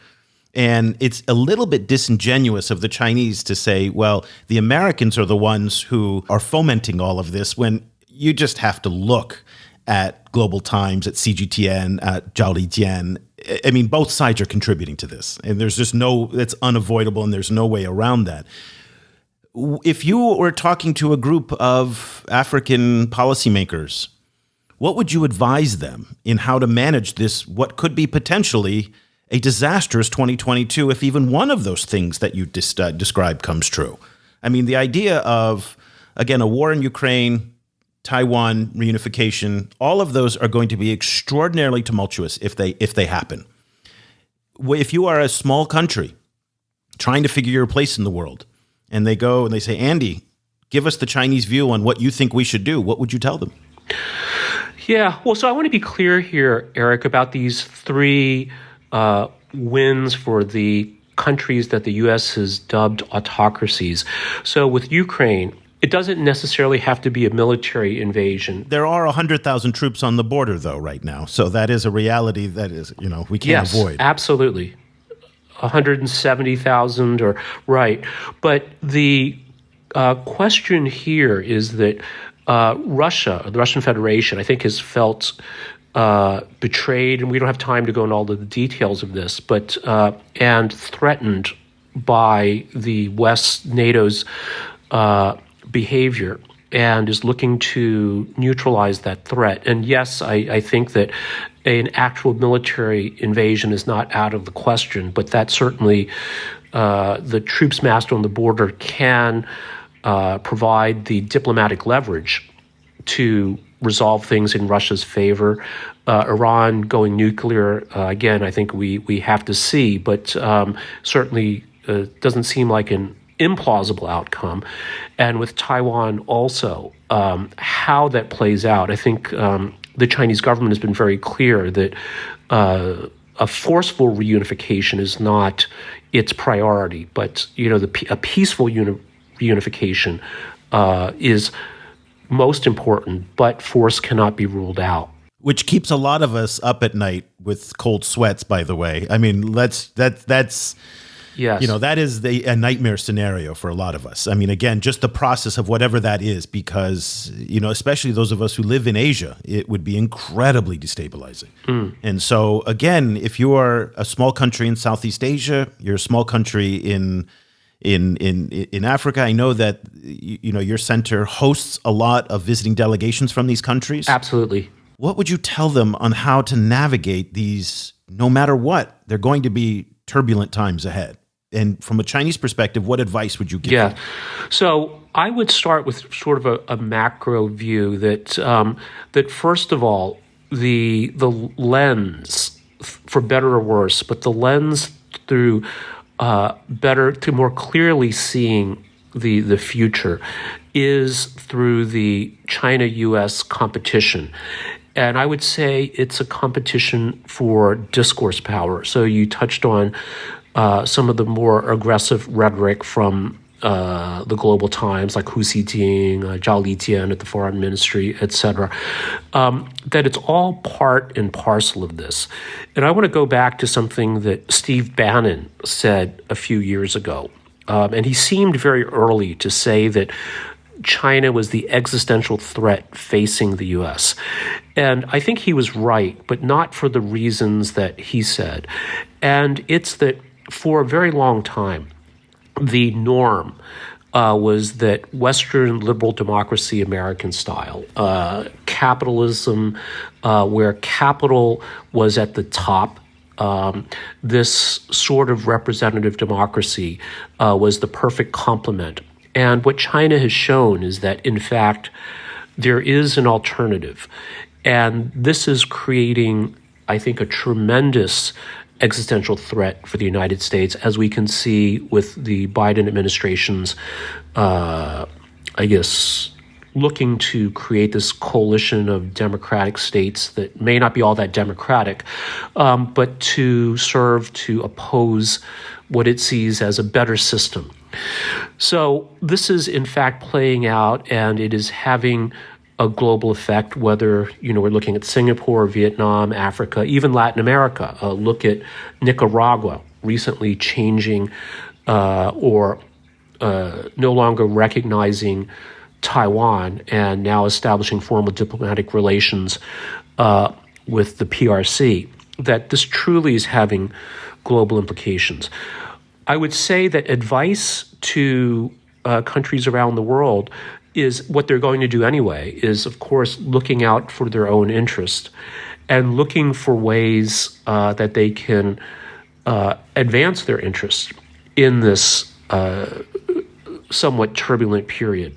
And it's a little bit disingenuous of the Chinese to say, well, the Americans are the ones who are fomenting all of this, when you just have to look at Global Times, at CGTN, at Zhao Lijian. I mean, both sides are contributing to this. And there's just it's unavoidable, and there's no way around that. If you were talking to a group of African policymakers, what would you advise them in how to manage this, what could be potentially a disastrous 2022 if even one of those things that you described comes true? I mean, the idea of, again, a war in Ukraine, Taiwan reunification, all of those are going to be extraordinarily tumultuous if they happen. If you are a small country trying to figure your place in the world, and they go and they say, Andy, give us the Chinese view on what you think we should do, what would you tell them? Yeah, well, so I want to be clear here, Eric, about these three wins for the countries that the U.S. has dubbed autocracies. So with Ukraine, it doesn't necessarily have to be a military invasion. There are 100,000 troops on the border, though, right now. So that is a reality that is, we can't avoid. Yes, absolutely. 170,000 right. But the question here is that Russia, the Russian Federation, I think has felt betrayed, and we don't have time to go into all of the details of this, but and threatened by the West, NATO's behavior, and is looking to neutralize that threat. And yes, I think that an actual military invasion is not out of the question, but that certainly the troops massed on the border can provide the diplomatic leverage to resolve things in Russia's favor. Iran going nuclear, again, I think we have to see, but certainly doesn't seem like an implausible outcome. And with Taiwan also, how that plays out, I think the Chinese government has been very clear that a forceful reunification is not its priority, but a peaceful reunification is most important, but force cannot be ruled out. Which keeps a lot of us up at night with cold sweats, by the way. I mean, that's yes. That is a nightmare scenario for a lot of us. I mean, again, just the process of whatever that is, because, especially those of us who live in Asia, it would be incredibly destabilizing. And so, again, if you are a small country in Southeast Asia, you're a small country in Africa, I know that your center hosts a lot of visiting delegations from these countries. Absolutely. What would you tell them on how to navigate these? No matter what, they're going to be turbulent times ahead. And from a Chinese perspective, what advice would you give? Yeah. So I would start with sort of a macro view that that first of all, the lens, for better or worse, but the lens through better to more clearly seeing the future is through the China-U.S. competition. And I would say it's a competition for discourse power. So you touched on some of the more aggressive rhetoric from the global times, like Hu Xijing, Zhao Lijian at the Foreign Ministry, et cetera, that it's all part and parcel of this. And I want to go back to something that Steve Bannon said a few years ago. And he seemed very early to say that China was the existential threat facing the U.S. And I think he was right, but not for the reasons that he said. And it's that for a very long time, the norm was that Western liberal democracy, American style, capitalism, where capital was at the top, this sort of representative democracy was the perfect complement. And what China has shown is that, in fact, there is an alternative. And this is creating, I think, a tremendous existential threat for the United States, as we can see with the Biden administration's, looking to create this coalition of democratic states that may not be all that democratic, but to serve to oppose what it sees as a better system. So this is, in fact, playing out, and it is having a global effect, whether we're looking at Singapore, Vietnam, Africa, even Latin America. Look at Nicaragua recently changing or no longer recognizing Taiwan and now establishing formal diplomatic relations with the PRC, that this truly is having global implications. I would say that advice to countries around the world is what they're going to do anyway, is, of course, looking out for their own interest and looking for ways that they can advance their interest in this somewhat turbulent period.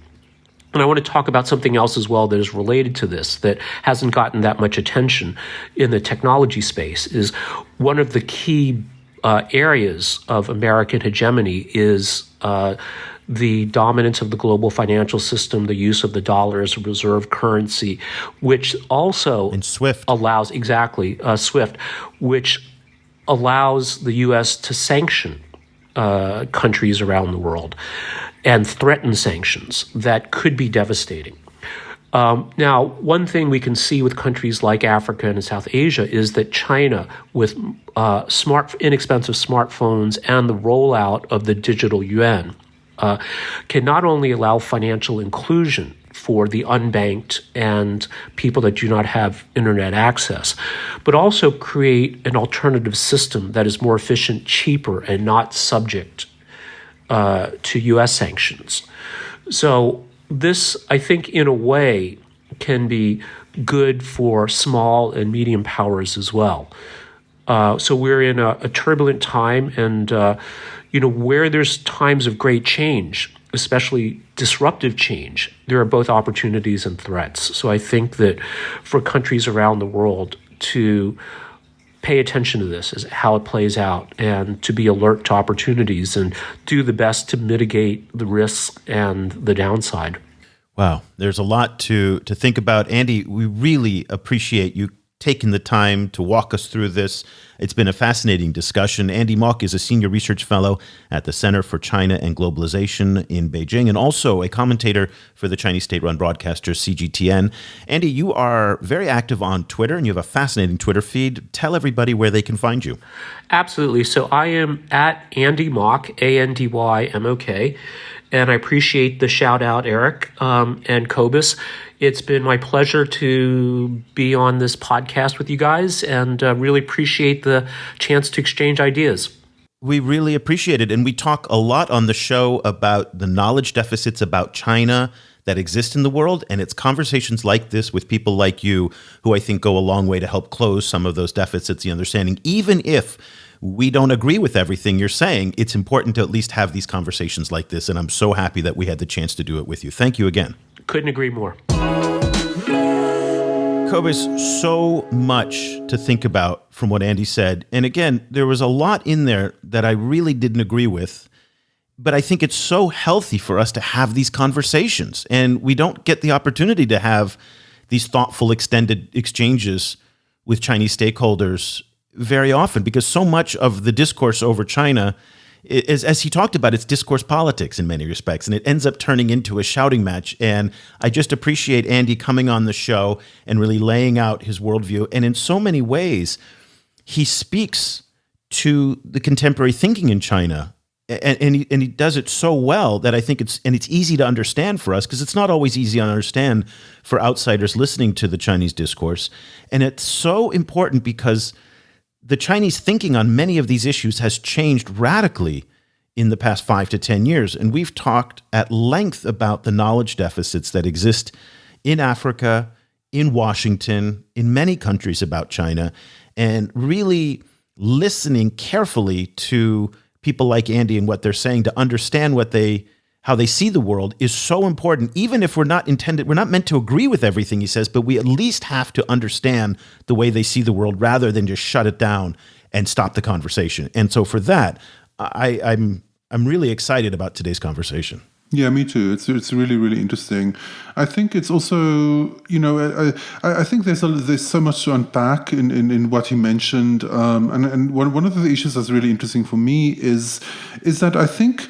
And I want to talk about something else as well that is related to this that hasn't gotten that much attention in the technology space. Is one of the key areas of American hegemony is the dominance of the global financial system, the use of the dollar as a reserve currency, which also and SWIFT allows SWIFT, which allows the U.S. to sanction countries around the world and threaten sanctions that could be devastating. Now, one thing we can see with countries like Africa and South Asia is that China, with inexpensive smartphones and the rollout of the digital yuan, can not only allow financial inclusion for the unbanked and people that do not have internet access, but also create an alternative system that is more efficient, cheaper, and not subject to U.S. sanctions. So this, I think, in a way, can be good for small and medium powers as well. So we're in a turbulent time, and where there's times of great change, especially disruptive change, there are both opportunities and threats. So I think that for countries around the world to pay attention to this, as how it plays out, and to be alert to opportunities and do the best to mitigate the risks and the downside. Wow, there's a lot to think about. Andy, we really appreciate you taking the time to walk us through this. It's been a fascinating discussion. Andy Mok is a senior research fellow at the Center for China and Globalization in Beijing, and also a commentator for the Chinese state-run broadcaster CGTN. Andy, you are very active on Twitter, and you have a fascinating Twitter feed. Tell everybody where they can find you. Absolutely. So I am at Andy Mok, ANDYMOK, and I appreciate the shout out, Eric and Cobus. It's been my pleasure to be on this podcast with you guys, and really appreciate the chance to exchange ideas. We really appreciate it. And we talk a lot on the show about the knowledge deficits about China that exist in the world. And it's conversations like this with people like you who I think go a long way to help close some of those deficits, the understanding, even if we don't agree with everything you're saying, it's important to at least have these conversations like this. And I'm so happy that we had the chance to do it with you. Thank you again. Couldn't agree more. Cobus, so much to think about from what Andy said. And again, there was a lot in there that I really didn't agree with. But I think it's so healthy for us to have these conversations. And we don't get the opportunity to have these thoughtful, extended exchanges with Chinese stakeholders very often, because so much of the discourse over China is, as he talked about, it's discourse politics in many respects, and it ends up turning into a shouting match. And I just appreciate Andy coming on the show and really laying out his worldview. And in so many ways, he speaks to the contemporary thinking in China. And he does it so well that I think it's easy to understand for us, because it's not always easy to understand for outsiders listening to the Chinese discourse. And it's so important because the Chinese thinking on many of these issues has changed radically in the past 5 to 10 years. And we've talked at length about the knowledge deficits that exist in Africa, in Washington, in many countries about China, and really listening carefully to people like Andy and what they're saying to understand how they see the world is so important. Even if we're not meant to agree with everything he says, but we at least have to understand the way they see the world rather than just shut it down and stop the conversation. And so for that, I'm really excited about today's conversation. Yeah, me too. It's really, really interesting. I think it's also, I think there's so much to unpack in what he mentioned. And one of the issues that's really interesting for me is that I think,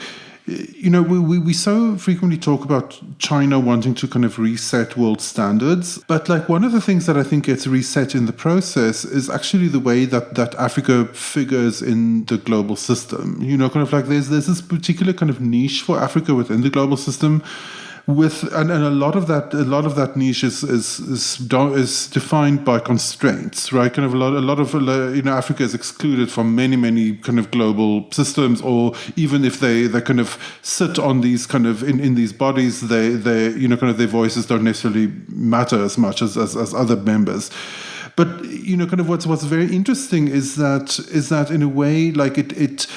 we so frequently talk about China wanting to kind of reset world standards, but like one of the things that I think gets reset in the process is actually the way that Africa figures in the global system. Kind of like there's this particular kind of niche for Africa within the global system. And a lot of that niche is defined by constraints, right? Kind of a lot of Africa is excluded from many kind of global systems, or even if they kind of sit on these kind of in these bodies, they kind of their voices don't necessarily matter as much as other members. But kind of what's very interesting is that in a way, like the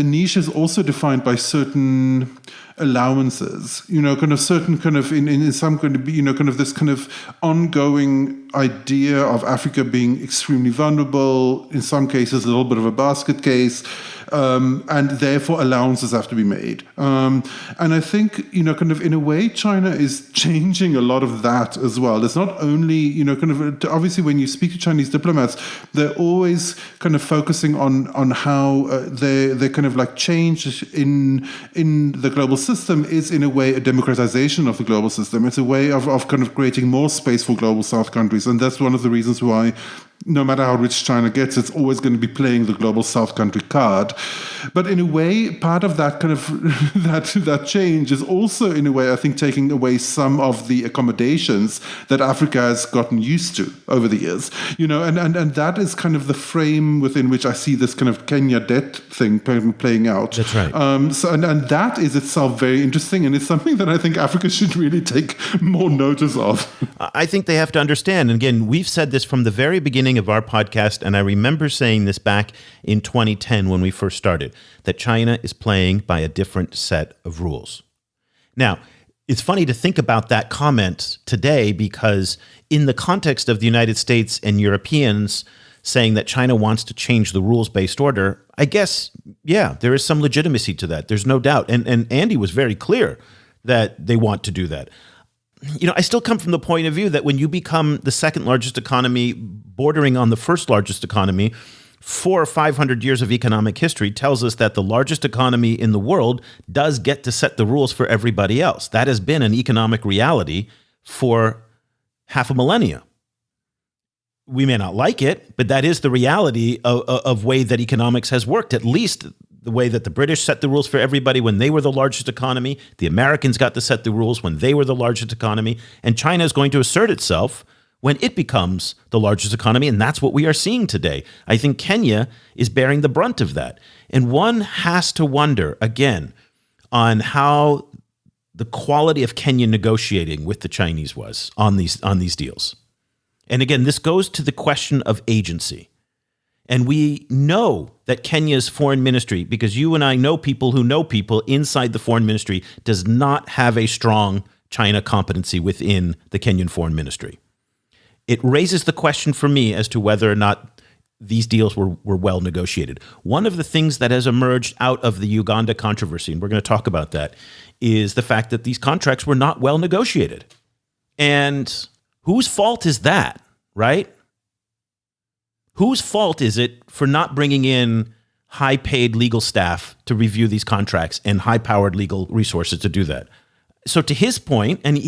niche is also defined by certain allowances, kind of certain kind of in some kind of kind of this kind of ongoing idea of Africa being extremely vulnerable, in some cases a little bit of a basket case, and therefore allowances have to be made. And I think, kind of in a way, China is changing a lot of that as well. It's not only, kind of, obviously when you speak to Chinese diplomats, they're always kind of focusing on how they kind of like change in the global system is in a way a democratization of the global system. It's a way of kind of creating more space for global South countries. And that's one of the reasons why no matter how rich China gets, it's always going to be playing the global South country card. But in a way, part of that kind of that change is also, in a way, I think, taking away some of the accommodations that Africa has gotten used to over the years. And that is kind of the frame within which I see this kind of Kenya debt thing playing out. That's right. And that is itself very interesting, and it's something that I think Africa should really take more notice of. I think they have to understand. And again, we've said this from the very beginning of our podcast, and I remember saying this back in 2010 when we first started, that China is playing by a different set of rules. Now, it's funny to think about that comment today, because in the context of the United States and Europeans saying that China wants to change the rules-based order, I guess, yeah, there is some legitimacy to that. There's no doubt. And Andy was very clear that they want to do that. I still come from the point of view that when you become the second largest economy, bordering on the first largest economy, 400 or 500 years of economic history tells us that the largest economy in the world does get to set the rules for everybody else. That has been an economic reality for half a millennia. We may not like it, but that is the reality of way that economics has worked, at least the way that the British set the rules for everybody when they were the largest economy. The Americans got to set the rules when they were the largest economy. And China is going to assert itself when it becomes the largest economy. And that's what we are seeing today. I think Kenya is bearing the brunt of that. And one has to wonder, again, on how the quality of Kenya negotiating with the Chinese was on these deals. And again, this goes to the question of agency. And we know that Kenya's foreign ministry, because you and I know people who know people inside the foreign ministry, does not have a strong China competency within the Kenyan foreign ministry. It raises the question for me as to whether or not these deals were well negotiated. One of the things that has emerged out of the Uganda controversy, and we're going to talk about that, is the fact that these contracts were not well negotiated. And whose fault is that, right? Whose fault is it for not bringing in high-paid legal staff to review these contracts and high-powered legal resources to do that? So to his point, and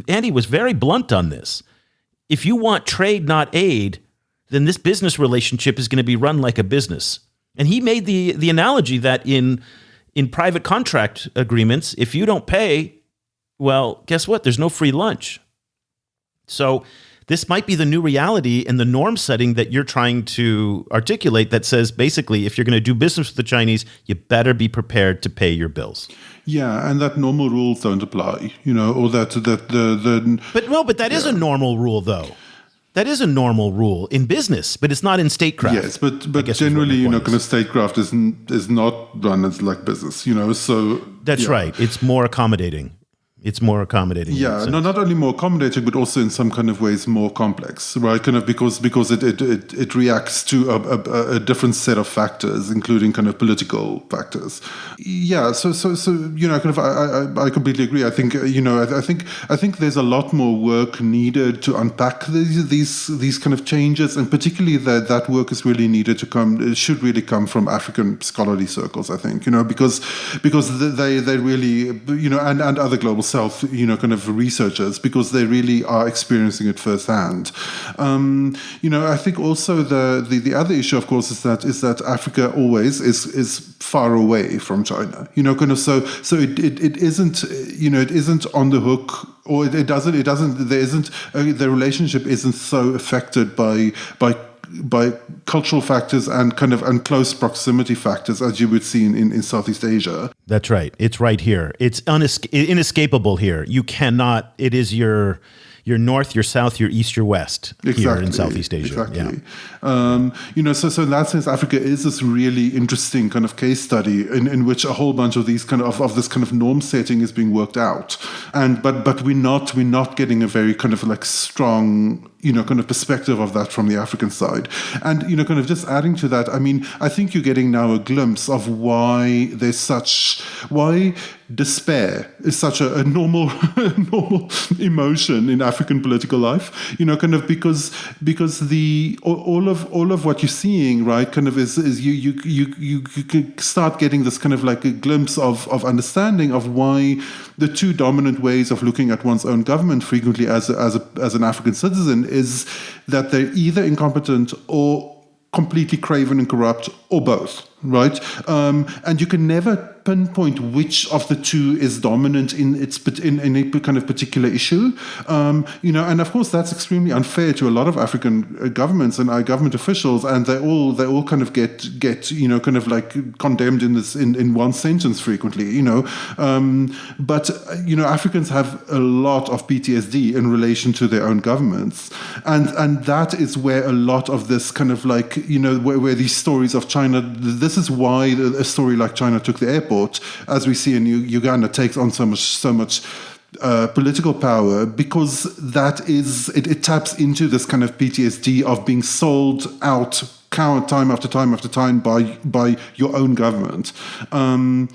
Andy was very blunt on this, if you want trade, not aid, then this business relationship is going to be run like a business. And he made the analogy that in private contract agreements, if you don't pay, well, guess what? There's no free lunch. So this might be the new reality and the norm setting that you're trying to articulate that says, basically, if you're going to do business with the Chinese, you better be prepared to pay your bills. Yeah, and that normal rules don't apply, or that the. But that is a normal rule, though. That is a normal rule in business, but it's not in statecraft. Yes, but generally, kind of statecraft is not run as like business, So that's right. It's more accommodating. It's more accommodating. Yeah, no, not only more accommodating, but also in some kind of ways more complex, right? Kind of because it reacts to a different set of factors, including kind of political factors. Yeah, so kind of I completely agree. I think I think there's a lot more work needed to unpack these kind of changes, and particularly that work is really needed to come. It should really come from African scholarly circles. I think because they really and other global South, kind of researchers, because they really are experiencing it firsthand. I think also the other issue, of course, is that Africa always is far away from China. Kind of so it isn't it isn't on the hook, or the relationship isn't so affected by cultural factors and kind of close proximity factors as you would see in Southeast Asia. That's right. It's right here. It's inescapable here. You cannot. It is your north, your south, your east, your west here in Southeast Asia. Exactly. Yeah. So in that sense, Africa is this really interesting kind of case study in which a whole bunch of these kind of this kind of norm setting is being worked out, but we're not getting a very kind of like strong kind of perspective of that from the African side. And, kind of just adding to that, I mean, I think you're getting now a glimpse of why despair is such a normal emotion in African political life, kind of because all of what you're seeing, right, kind of is you start getting this kind of like a glimpse of understanding of why the two dominant ways of looking at one's own government frequently as an African citizen is that they're either incompetent or completely craven and corrupt, or both, right? And you can never pinpoint which of the two is dominant in a kind of particular issue, and of course that's extremely unfair to a lot of African governments and government officials, and they all kind of get kind of like condemned in one sentence frequently, but Africans have a lot of PTSD in relation to their own governments, and that is where a lot of this kind of like where these stories of China. This is why a story like China took the airport, as we see in Uganda, takes on so much political power, because it taps into this kind of PTSD of being sold out time after time after time by your own government, in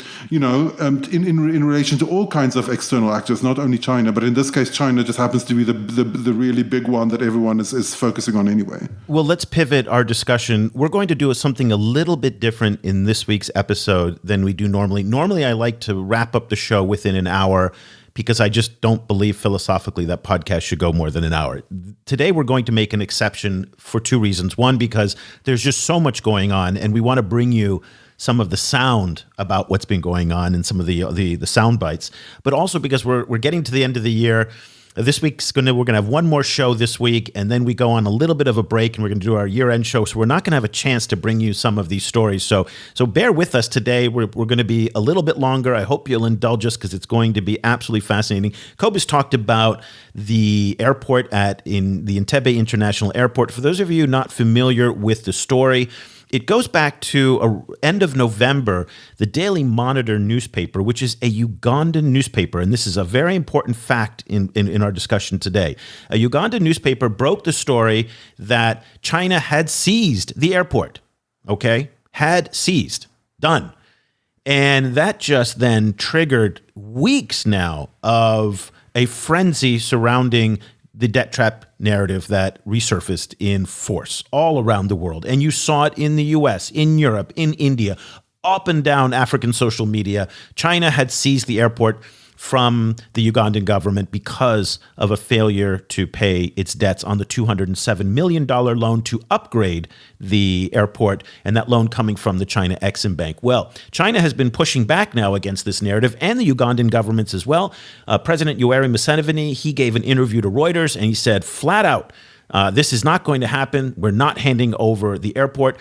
relation to all kinds of external actors, not only China, but in this case, China just happens to be the really big one that everyone is focusing on anyway. Well, let's pivot our discussion. We're going to do something a little bit different in this week's episode than we do normally. Normally, I like to wrap up the show within an hour, because I just don't believe philosophically that podcasts should go more than an hour. Today, we're going to make an exception for two reasons. One, because there's just so much going on, and we want to bring you some of the sound about what's been going on and some of the sound bites. But also because we're getting to the end of the year. This week's we're going to have one more show this week, and then we go on a little bit of a break, and we're going to do our year-end show. So we're not going to have a chance to bring you some of these stories. So bear with us today. We're going to be a little bit longer. I hope you'll indulge us because it's going to be absolutely fascinating. Cobus talked about the airport in the Entebbe International Airport. For those of you not familiar with the story, it goes back to end of November. The Daily Monitor newspaper, which is a Ugandan newspaper, and this is a very important fact in our discussion today. A Ugandan newspaper broke the story that China had seized the airport. Okay? Had seized. Done. And that just then triggered weeks now of a frenzy surrounding the debt trap narrative that resurfaced in force all around the world. And you saw it in the US, in Europe, in India, up and down African social media. China had seized the airport from the Ugandan government because of a failure to pay its debts on the $207 million loan to upgrade the airport, and that loan coming from the China Exim Bank. Well, China has been pushing back now against this narrative, and the Ugandan governments as well. President Yoweri Museveni, he gave an interview to Reuters, and he said flat out, this is not going to happen. We're not handing over the airport.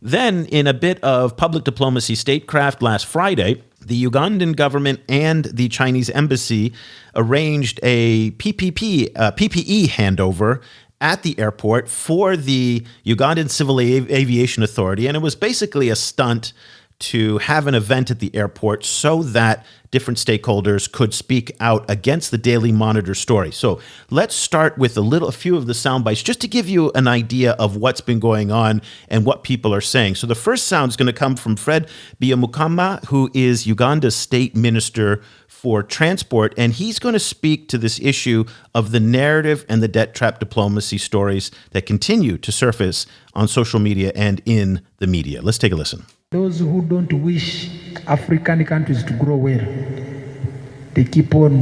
Then, in a bit of public diplomacy statecraft last Friday, the Ugandan government and the Chinese embassy arranged a PPE handover at the airport for the Ugandan Civil Aviation Authority. And it was basically a stunt to have an event at the airport so that different stakeholders could speak out against the Daily Monitor story. So let's start with a few of the sound bites just to give you an idea of what's been going on and what people are saying. So the first sound is going to come from Fred Byamukama, who is Uganda's state minister for transport, and he's going to speak to this issue of the narrative and the debt trap diplomacy stories that continue to surface on social media and in the media. Let's take a listen. Those who don't wish African countries to grow well, they keep on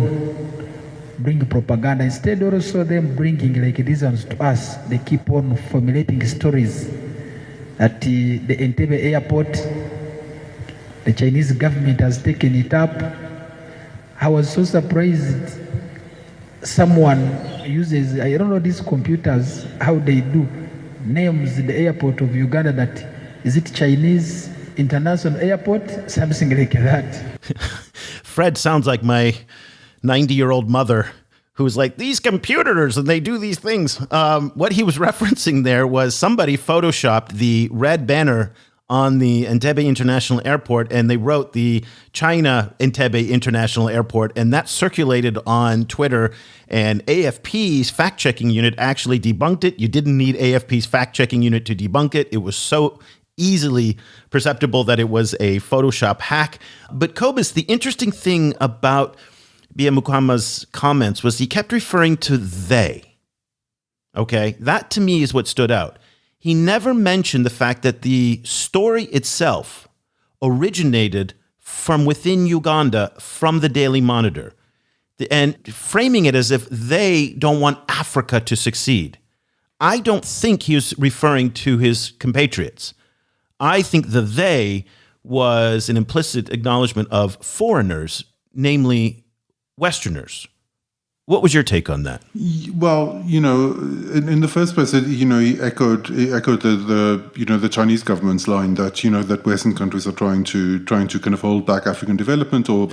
bringing propaganda. Instead also them bringing like reasons to us, they keep on formulating stories that the Entebbe airport, the Chinese government has taken it up. I was so surprised someone uses, I don't know these computers, how they do, names the airport of Uganda that, is it Chinese International Airport? Something like that. Fred sounds like my 90-year-old mother who's like, these computers, and they do these things. What he was referencing there was somebody photoshopped the red banner on the Entebbe International Airport, and they wrote the China Entebbe International Airport, and that circulated on Twitter, and AFP's fact-checking unit actually debunked it. You didn't need AFP's fact-checking unit to debunk it. It was so easily perceptible that it was a Photoshop hack. But Cobus, the interesting thing about Byamukama's comments was he kept referring to they. Okay, that to me is what stood out. He never mentioned the fact that the story itself originated from within Uganda, from the Daily Monitor, and framing it as if they don't want Africa to succeed. I don't think he was referring to his compatriots. I think the they was an implicit acknowledgement of foreigners, namely Westerners. What was your take on that? Well, in the first place, he echoed the Chinese government's line that that Western countries are trying to kind of hold back African development or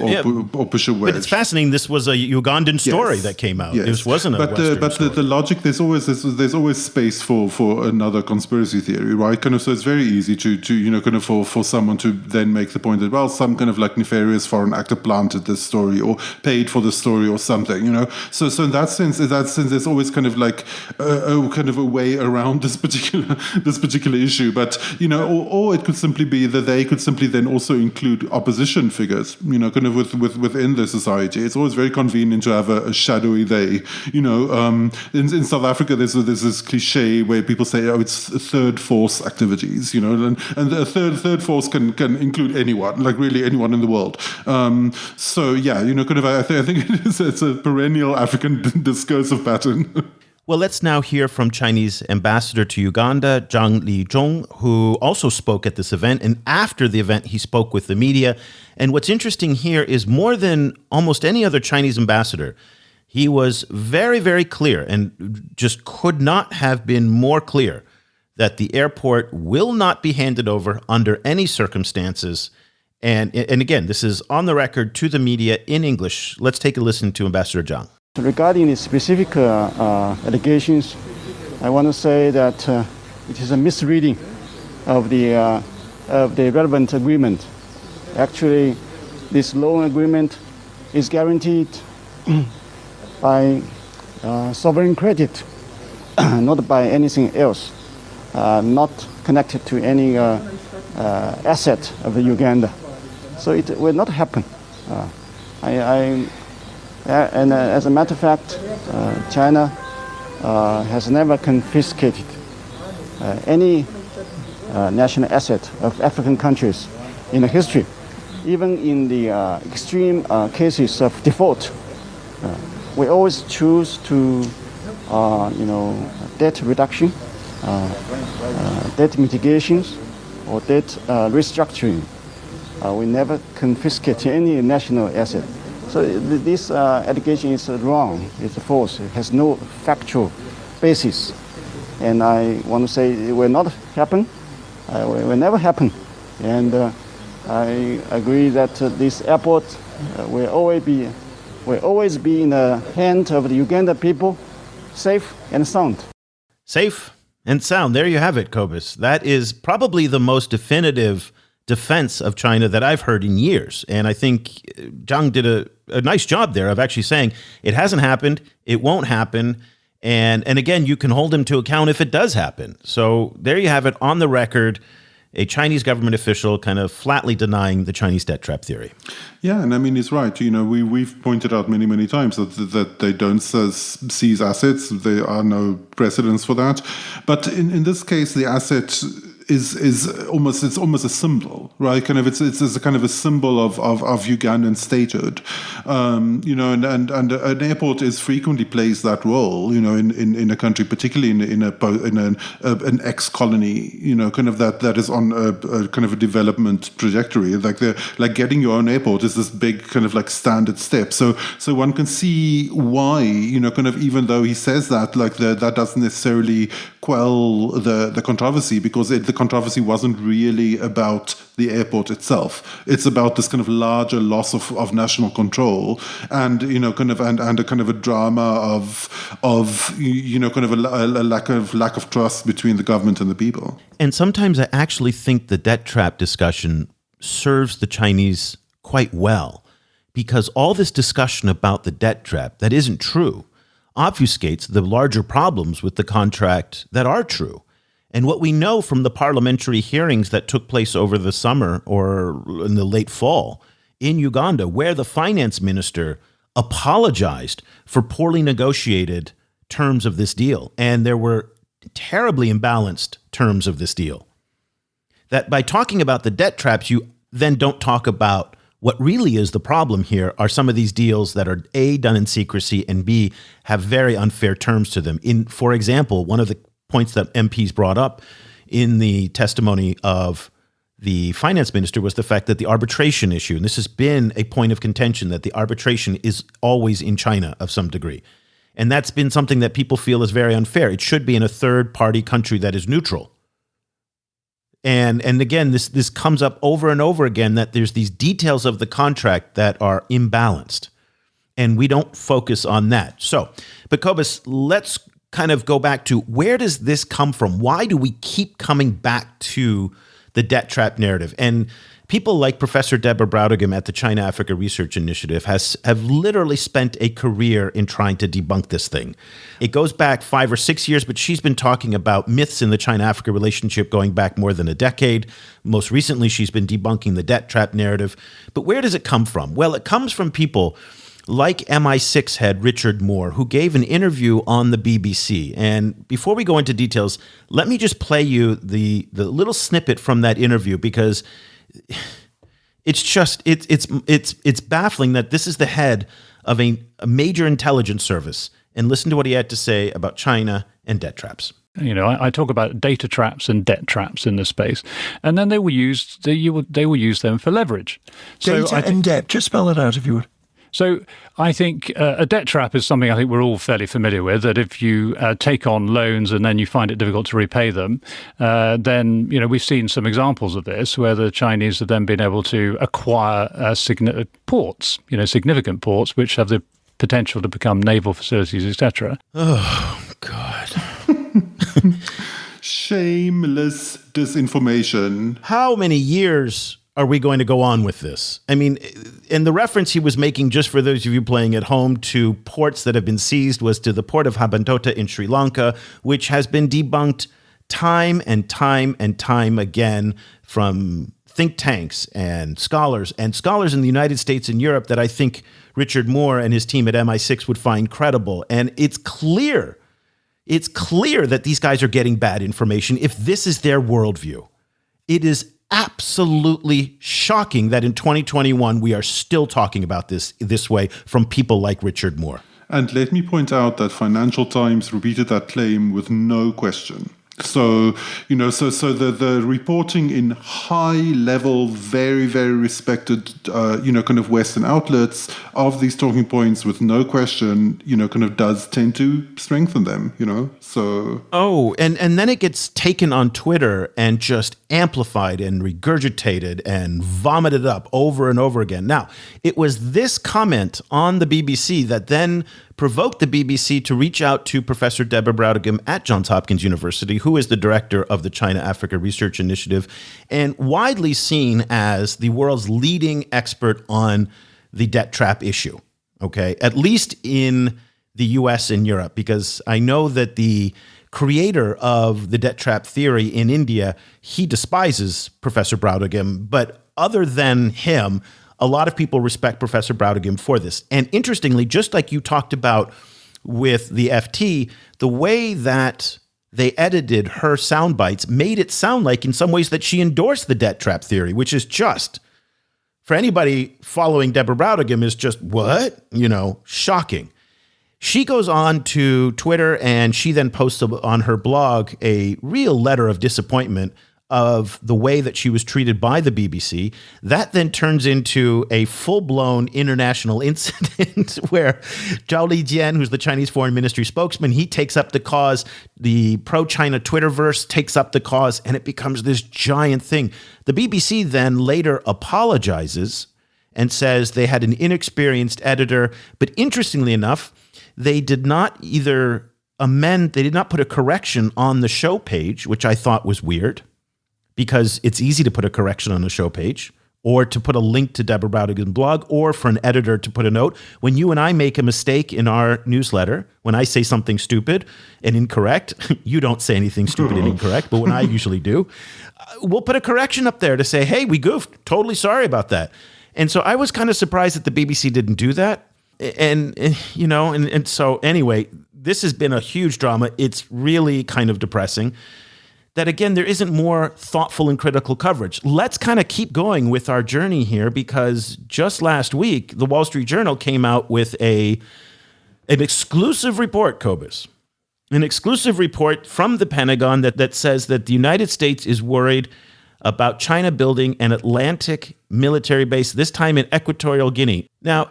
push a wedge. But it's fascinating. This was a Ugandan story that came out. Yes. This wasn't a Western story. The logic, there's always space for another conspiracy theory, right? Kind of, so it's very easy to for someone to then make the point that some kind of like nefarious foreign actor planted this story or paid for the story or something, So in that sense, there's always kind of like a way around this particular issue. But or it could simply be that they could simply then also include opposition figures, kind of within the society. It's always very convenient to have a shadowy they. In South Africa, there's this cliche where people say, it's third force activities, and the third force can include anyone, like really anyone in the world. So yeah, kind of I think it's a perennial African discursive pattern. Well, let's now hear from Chinese ambassador to Uganda, Zhang Lijong, who also spoke at this event. And after the event, he spoke with the media. And what's interesting here is more than almost any other Chinese ambassador, He was very, very clear and just could not have been more clear that the airport will not be handed over under any circumstances. And again, this is on the record to the media in English. Let's take a listen to Ambassador Zhang. Regarding the specific allegations, I want to say that it is a misreading of the relevant agreement. Actually, this loan agreement is guaranteed by sovereign credit, not by anything else, not connected to any asset of Uganda. So it will not happen. And as a matter of fact, China has never confiscated any national asset of African countries in the history. Even in the extreme cases of default, we always choose to, debt reduction, debt mitigations, or debt restructuring. We never confiscate any national asset. So this allegation is wrong, it's false, it has no factual basis. And I want to say it will not happen, it will never happen. And I agree that this airport will always be in the hands of the Uganda people, safe and sound. Safe and sound. There you have it, Cobus. That is probably the most definitive defense of China that I've heard in years. And I think Zhang did a nice job there of actually saying it hasn't happened, it won't happen. And again, you can hold him to account if it does happen. So there you have it on the record, a Chinese government official kind of flatly denying the Chinese debt trap theory. Yeah, and I mean, he's right. We've pointed out many, many times that they don't seize assets. There are no precedents for that. But in this case, the asset is almost a symbol, right? Kind of it's a kind of a symbol of Ugandan statehood, and an airport is frequently plays that role, in a country, particularly in an ex-colony, kind of that is on a kind of a development trajectory. Like getting your own airport is this big kind of like standard step. So one can see why, kind of even though he says that, like that doesn't necessarily quell the controversy, because the controversy wasn't really about the airport itself. It's about this kind of larger loss of national control, and kind of a kind of a drama of kind of a lack of trust between the government and the people. And sometimes I actually think the debt trap discussion serves the Chinese quite well, because all this discussion about the debt trap that isn't true obfuscates the larger problems with the contract that are true. And what we know from the parliamentary hearings that took place over the summer or in the late fall in Uganda, where the finance minister apologized for poorly negotiated terms of this deal, and there were terribly imbalanced terms of this deal, that by talking about the debt traps, you then don't talk about what really is the problem here are some of these deals that are A, done in secrecy, and B, have very unfair terms to them. For example, one of the points that MPs brought up in the testimony of the finance minister was the fact that the arbitration issue, and this has been a point of contention, that the arbitration is always in China of some degree. And that's been something that people feel is very unfair. It should be in a third-party country that is neutral. And again, this comes up over and over again, that there's these details of the contract that are imbalanced, and we don't focus on that. So, but Cobus, let's kind of go back to, where does this come from? Why do we keep coming back to the debt trap narrative? And people like Professor Deborah Brautigam at the China Africa Research Initiative have literally spent a career in trying to debunk this thing. It goes back 5 or 6 years, but she's been talking about myths in the China-Africa relationship going back more than a decade. Most recently, she's been debunking the debt trap narrative. But where does it come from? Well, it comes from people like MI6 head Richard Moore, who gave an interview on the BBC. And before we go into details, let me just play you the little snippet from that interview, because it's just it's baffling that this is the head of a major intelligence service. And listen to what he had to say about China and debt traps. I talk about data traps and debt traps in this space, and then they will use them for leverage. Data and debt. Just spell it out if you would. So I think a debt trap is something I think we're all fairly familiar with, that if you take on loans and then you find it difficult to repay them, then, we've seen some examples of this where the Chinese have then been able to acquire significant ports, which have the potential to become naval facilities, etc. Oh, God. Shameless disinformation. How many years are we going to go on with this? I mean, and the reference he was making, just for those of you playing at home, to ports that have been seized was to the port of Hambantota in Sri Lanka, which has been debunked time and time and time again from think tanks and scholars in the United States and Europe that I think Richard Moore and his team at MI6 would find credible. And it's clear that these guys are getting bad information if this is their worldview. It is absolutely shocking that in 2021 we are still talking about this way from people like Richard Moore. And let me point out that Financial Times repeated that claim with no question. So, the reporting in high level, very, very respected, kind of Western outlets of these talking points with no question, kind of does tend to strengthen them, so. Oh, and then it gets taken on Twitter and just amplified and regurgitated and vomited up over and over again. Now, it was this comment on the BBC that then provoked the BBC to reach out to Professor Deborah Browdegem at Johns Hopkins University, who is the director of the China-Africa Research Initiative and widely seen as the world's leading expert on the debt trap issue, okay, at least in the US and Europe, because I know that the creator of the debt trap theory in India, he despises Professor Browdegem, but other than him, a lot of people respect Professor Browdegem for this. And interestingly, just like you talked about with the FT, the way that they edited her sound bites made it sound like in some ways that she endorsed the debt trap theory, which is just, for anybody following Deborah Browdegem, is just, what? Shocking. She goes on to Twitter and she then posts on her blog a real letter of disappointment of the way that she was treated by the BBC. That then turns into a full-blown international incident where Zhao Lijian, who's the Chinese Foreign Ministry spokesman, he takes up the cause. The pro-China Twitterverse takes up the cause, and it becomes this giant thing. The BBC then later apologizes and says they had an inexperienced editor, but interestingly enough, they did not either they did not put a correction on the show page, which I thought was weird, because it's easy to put a correction on the show page or to put a link to Deborah Browdegem's blog or for an editor to put a note. When you and I make a mistake in our newsletter, when I say something stupid and incorrect, you don't say anything stupid and incorrect, but when I usually do, we'll put a correction up there to say, hey, we goofed. Totally sorry about that. And so I was kind of surprised that the BBC didn't do that. And so anyway, this has been a huge drama. It's really kind of depressing that, again, there isn't more thoughtful and critical coverage. Let's kind of keep going with our journey here, because just last week, the Wall Street Journal came out with an exclusive report, Cobus, an exclusive report from the Pentagon that says that the United States is worried about China building an Atlantic military base, this time in Equatorial Guinea. Now,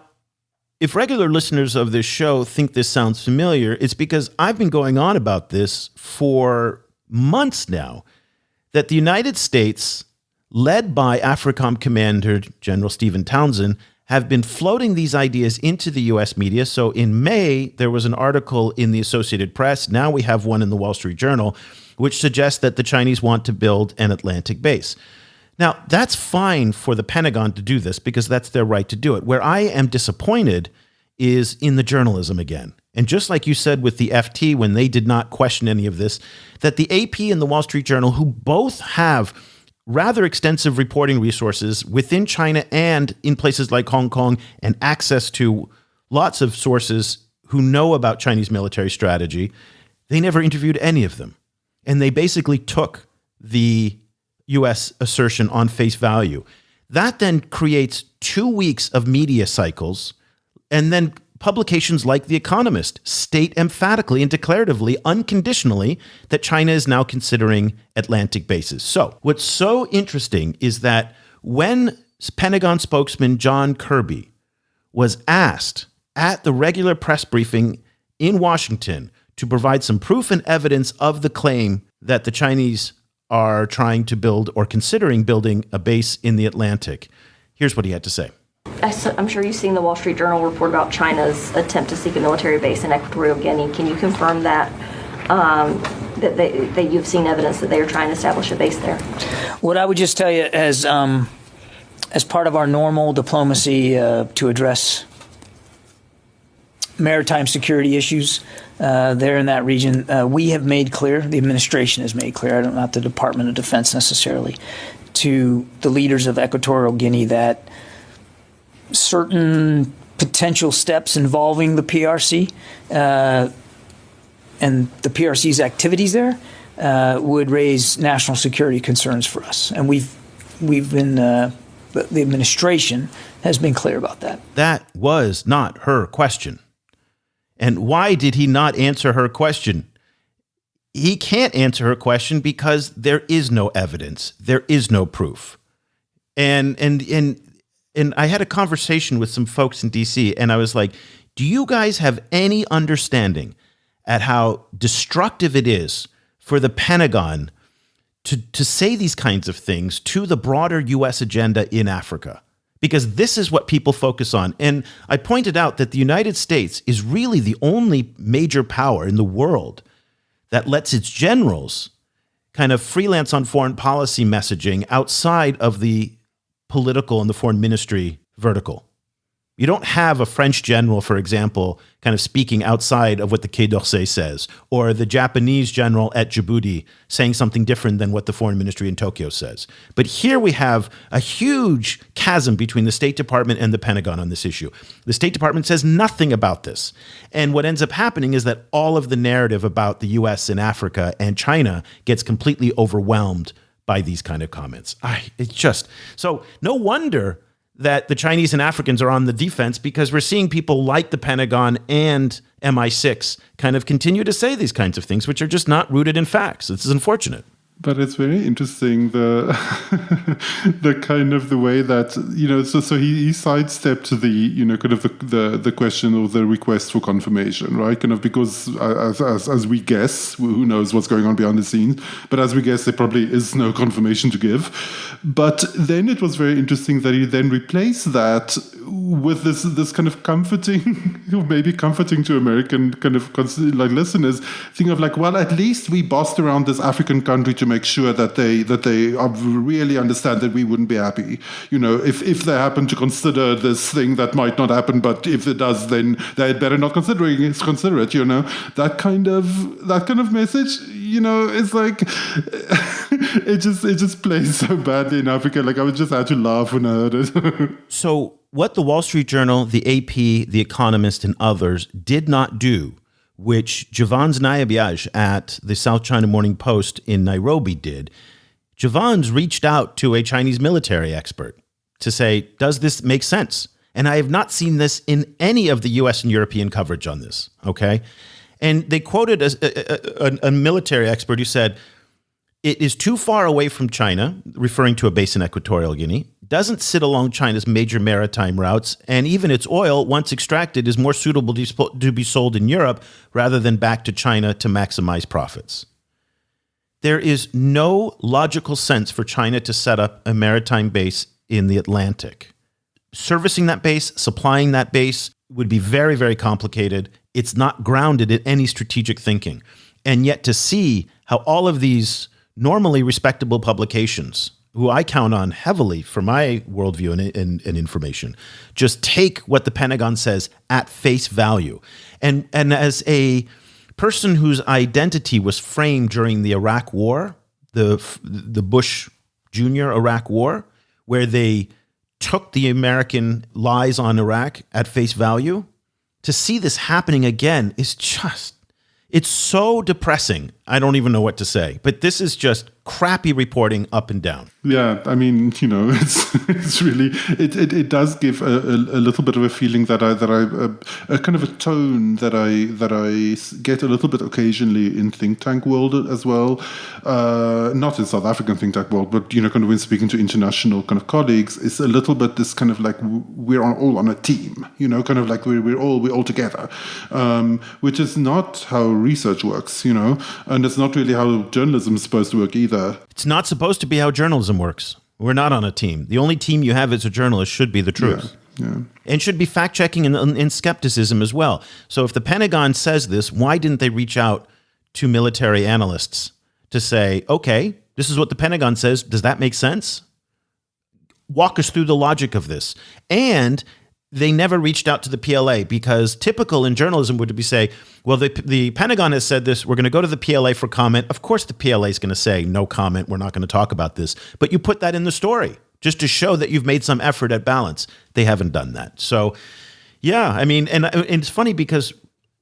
if regular listeners of this show think this sounds familiar, it's because I've been going on about this for months now, that the United States, led by AFRICOM Commander General Stephen Townsend, have been floating these ideas into the U.S. media. So in May, there was an article in the Associated Press. Now we have one in the Wall Street Journal, which suggests that the Chinese want to build an Atlantic base. Now, that's fine for the Pentagon to do this because that's their right to do it. Where I am disappointed is in the journalism again. And just like you said with the FT, when they did not question any of this, that the AP and the Wall Street Journal, who both have rather extensive reporting resources within China and in places like Hong Kong and access to lots of sources who know about Chinese military strategy, they never interviewed any of them. And they basically took the U.S. assertion on face value. That then creates 2 weeks of media cycles, and then publications like The Economist state emphatically and declaratively, unconditionally, that China is now considering Atlantic bases. So what's so interesting is that when Pentagon spokesman John Kirby was asked at the regular press briefing in Washington to provide some proof and evidence of the claim that the Chinese are trying to build or considering building a base in the Atlantic. Here's what he had to say. I'm sure you've seen the Wall Street Journal report about China's attempt to seek a military base in Equatorial Guinea. Can you confirm that that you've seen evidence that they are trying to establish a base there? What I would just tell you, as part of our normal diplomacy to address maritime security issues there in that region, we have made clear, the administration has made clear, not the Department of Defense necessarily, to the leaders of Equatorial Guinea that certain potential steps involving the PRC and the PRC's activities there would raise national security concerns for us. And we've been, the administration has been clear about that. That was not her question. And why did he not answer her question? He can't answer her question because there is no evidence. There is no proof. And I had a conversation with some folks in DC, and I was like, do you guys have any understanding at how destructive it is for the Pentagon to say these kinds of things to the broader U.S. agenda in Africa? Because this is what people focus on. And I pointed out that the United States is really the only major power in the world that lets its generals kind of freelance on foreign policy messaging outside of the political and the foreign ministry vertical. You don't have a French general, for example, kind of speaking outside of what the Quai d'Orsay says, or the Japanese general at Djibouti saying something different than what the foreign ministry in Tokyo says. But here we have a huge chasm between the State Department and the Pentagon on this issue. The State Department says nothing about this. And what ends up happening is that all of the narrative about the U.S. and Africa and China gets completely overwhelmed by these kind of comments. It's just, so no wonder that the Chinese and Africans are on the defense, because we're seeing people like the Pentagon and MI6 kind of continue to say these kinds of things, which are just not rooted in facts. This is unfortunate. But it's very interesting, the kind of the way that, so he sidestepped the, kind of the question or the request for confirmation, right? Kind of because as we guess, who knows what's going on behind the scenes, but as we guess, there probably is no confirmation to give. But then it was very interesting that he then replaced that with this kind of comforting, maybe comforting to American kind of like listeners, thing of like, well, at least we bossed around this African country to make sure that they really understand that we wouldn't be happy. If they happen to consider this thing that might not happen, but if it does, then they'd better not consider it. That kind of message. It's like it just plays so badly in Africa. Like I was just had to laugh when I heard it. So what the Wall Street Journal, the AP, The Economist, and others did not do, which Javans Nayabiaj at the South China Morning Post in Nairobi did, Javans reached out to a Chinese military expert to say, does this make sense? And I have not seen this in any of the US and European coverage on this, okay? And they quoted a military expert who said, it is too far away from China, referring to a base in Equatorial Guinea, doesn't sit along China's major maritime routes, and even its oil, once extracted, is more suitable to be sold in Europe rather than back to China to maximize profits. There is no logical sense for China to set up a maritime base in the Atlantic. Servicing that base, supplying that base would be very, very complicated. It's not grounded in any strategic thinking. And yet to see how all of these normally respectable publications, who I count on heavily for my worldview and information, just take what the Pentagon says at face value. And as a person whose identity was framed during the Iraq War, the Bush Jr. Iraq War, where they took the American lies on Iraq at face value, to see this happening again is just, it's so depressing. I don't even know what to say. But this is just crappy reporting up and down. Yeah, I mean, it's really it does give a little bit of a feeling that I a kind of a tone that I get a little bit occasionally in think tank world as well, not in South African think tank world, but kind of when speaking to international kind of colleagues, it's a little bit this kind of like we're all on a team, kind of like we're all together, which is not how research works, and it's not really how journalism is supposed to work either. It's not supposed to be how journalism works. We're not on a team. The only team you have as a journalist should be the truth. Yeah. And should be fact-checking and skepticism as well. So if the Pentagon says this, why didn't they reach out to military analysts to say, okay, this is what the Pentagon says. Does that make sense? Walk us through the logic of this. And they never reached out to the PLA, because typical in journalism would be say, well, the Pentagon has said this, we're going to go to the PLA for comment. Of course, the PLA is going to say, no comment, we're not going to talk about this. But you put that in the story just to show that you've made some effort at balance. They haven't done that. So, yeah, I mean, and it's funny because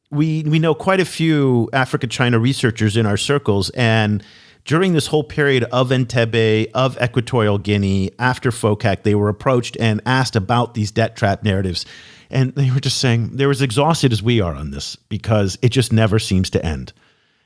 we know quite a few Africa-China researchers in our circles, and during this whole period of Entebbe, of Equatorial Guinea, after FOCAC, they were approached and asked about these debt trap narratives. And they were just saying they're as exhausted as we are on this because it just never seems to end.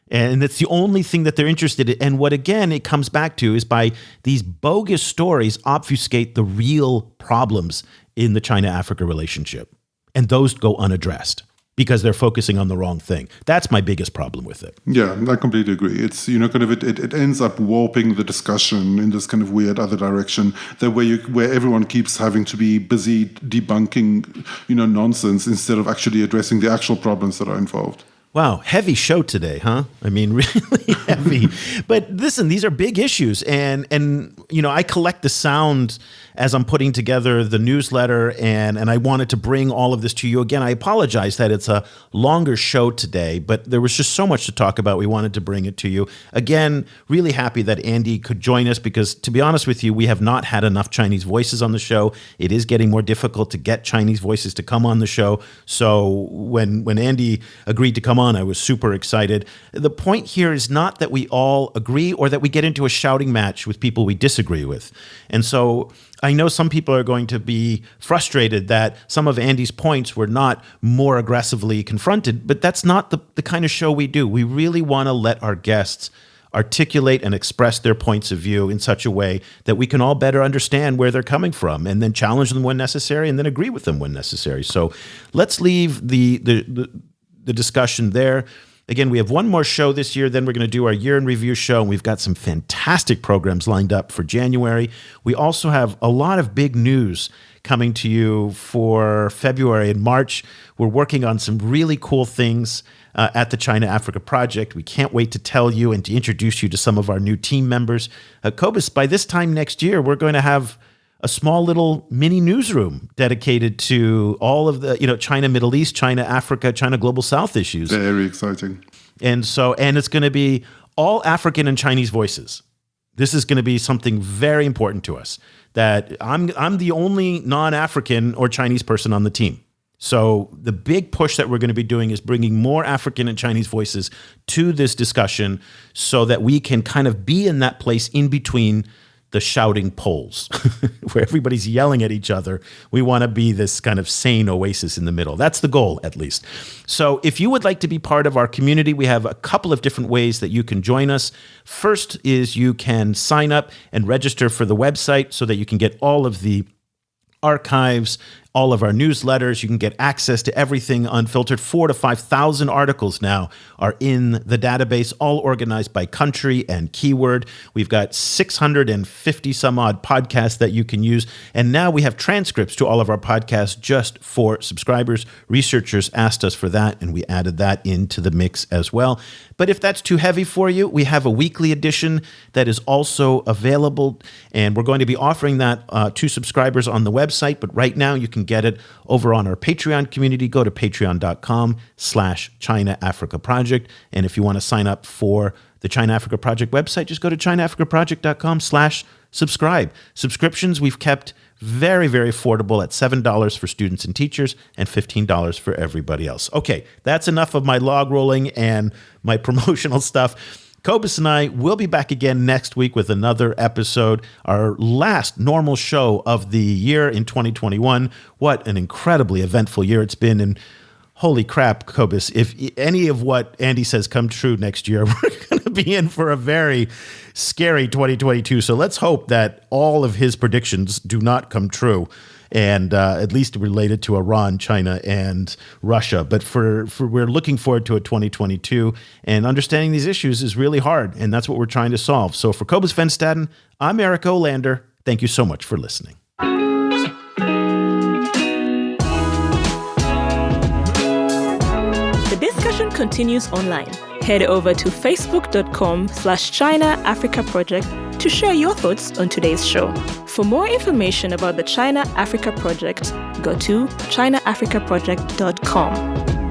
And it's the only thing that they're interested in. And what, again, it comes back to is by these bogus stories obfuscate the real problems in the China-Africa relationship. And those go unaddressed because they're focusing on the wrong thing. That's my biggest problem with it. Yeah, I completely agree. It's, kind of it ends up warping the discussion in this kind of weird other direction, that where everyone keeps having to be busy debunking, nonsense instead of actually addressing the actual problems that are involved. Wow, heavy show today, huh? I mean, really heavy. But listen, these are big issues. And I collect the sound as I'm putting together the newsletter, and I wanted to bring all of this to you. Again, I apologize that it's a longer show today, but there was just so much to talk about. We wanted to bring it to you. Again, really happy that Andy could join us because, to be honest with you, we have not had enough Chinese voices on the show. It is getting more difficult to get Chinese voices to come on the show. So when Andy agreed to come on, I was super excited. The point here is not that we all agree or that we get into a shouting match with people we disagree with. And so I know some people are going to be frustrated that some of Andy's points were not more aggressively confronted, but that's not the kind of show we do. We really want to let our guests articulate and express their points of view in such a way that we can all better understand where they're coming from, and then challenge them when necessary, and then agree with them when necessary. So let's leave the discussion there. Again, we have one more show this year, then we're going to do our year in review show, and we've got some fantastic programs lined up for January. We also have a lot of big news coming to you for February and March. We're working on some really cool things at the China Africa Project. We can't wait to tell you and to introduce you to some of our new team members. Cobus, by this time next year, we're going to have a small little mini newsroom dedicated to all of the, China, Middle East, China, Africa, China, Global South issues. Very exciting. And it's going to be all African and Chinese voices. This is going to be something very important to us, that I'm the only non-African or Chinese person on the team. So the big push that we're going to be doing is bringing more African and Chinese voices to this discussion so that we can kind of be in that place in between the shouting poles where everybody's yelling at each other. We want to be this kind of sane oasis in the middle. That's the goal, at least. So if you would like to be part of our community, we have a couple of different ways that you can join us. First is you can sign up and register for the website so that you can get all of the archives, all of our newsletters. You can get access to everything unfiltered. 4,000 to 5,000 articles now are in the database, all organized by country and keyword. We've got 650 some odd podcasts that you can use. And now we have transcripts to all of our podcasts just for subscribers. Researchers asked us for that, and we added that into the mix as well. But if that's too heavy for you, we have a weekly edition that is also available, and we're going to be offering that to subscribers on the website. But right now you can get it over on our Patreon community. Go to patreon.com/China Africa Project. And if you want to sign up for the China Africa Project website, just go to ChinaAfricaProject.com/subscribe. Subscriptions we've kept very, very affordable at $7 for students and teachers and $15 for everybody else. Okay, that's enough of my log rolling and my promotional stuff. Cobus and I will be back again next week with another episode, our last normal show of the year in 2021. What an incredibly eventful year it's been. And holy crap, Cobus, if any of what Andy says come true next year, we're going to be in for a very scary 2022. So let's hope that all of his predictions do not come true, and at least related to Iran, China, and Russia. But for we're looking forward to a 2022, and understanding these issues is really hard, and that's what we're trying to solve. So for Cobus Van Staden, I'm Eric Olander. Thank you so much for listening. The discussion continues online. Head over to facebook.com/China Africa Project to share your thoughts on today's show. For more information about the China Africa Project, go to chinaafricaproject.com.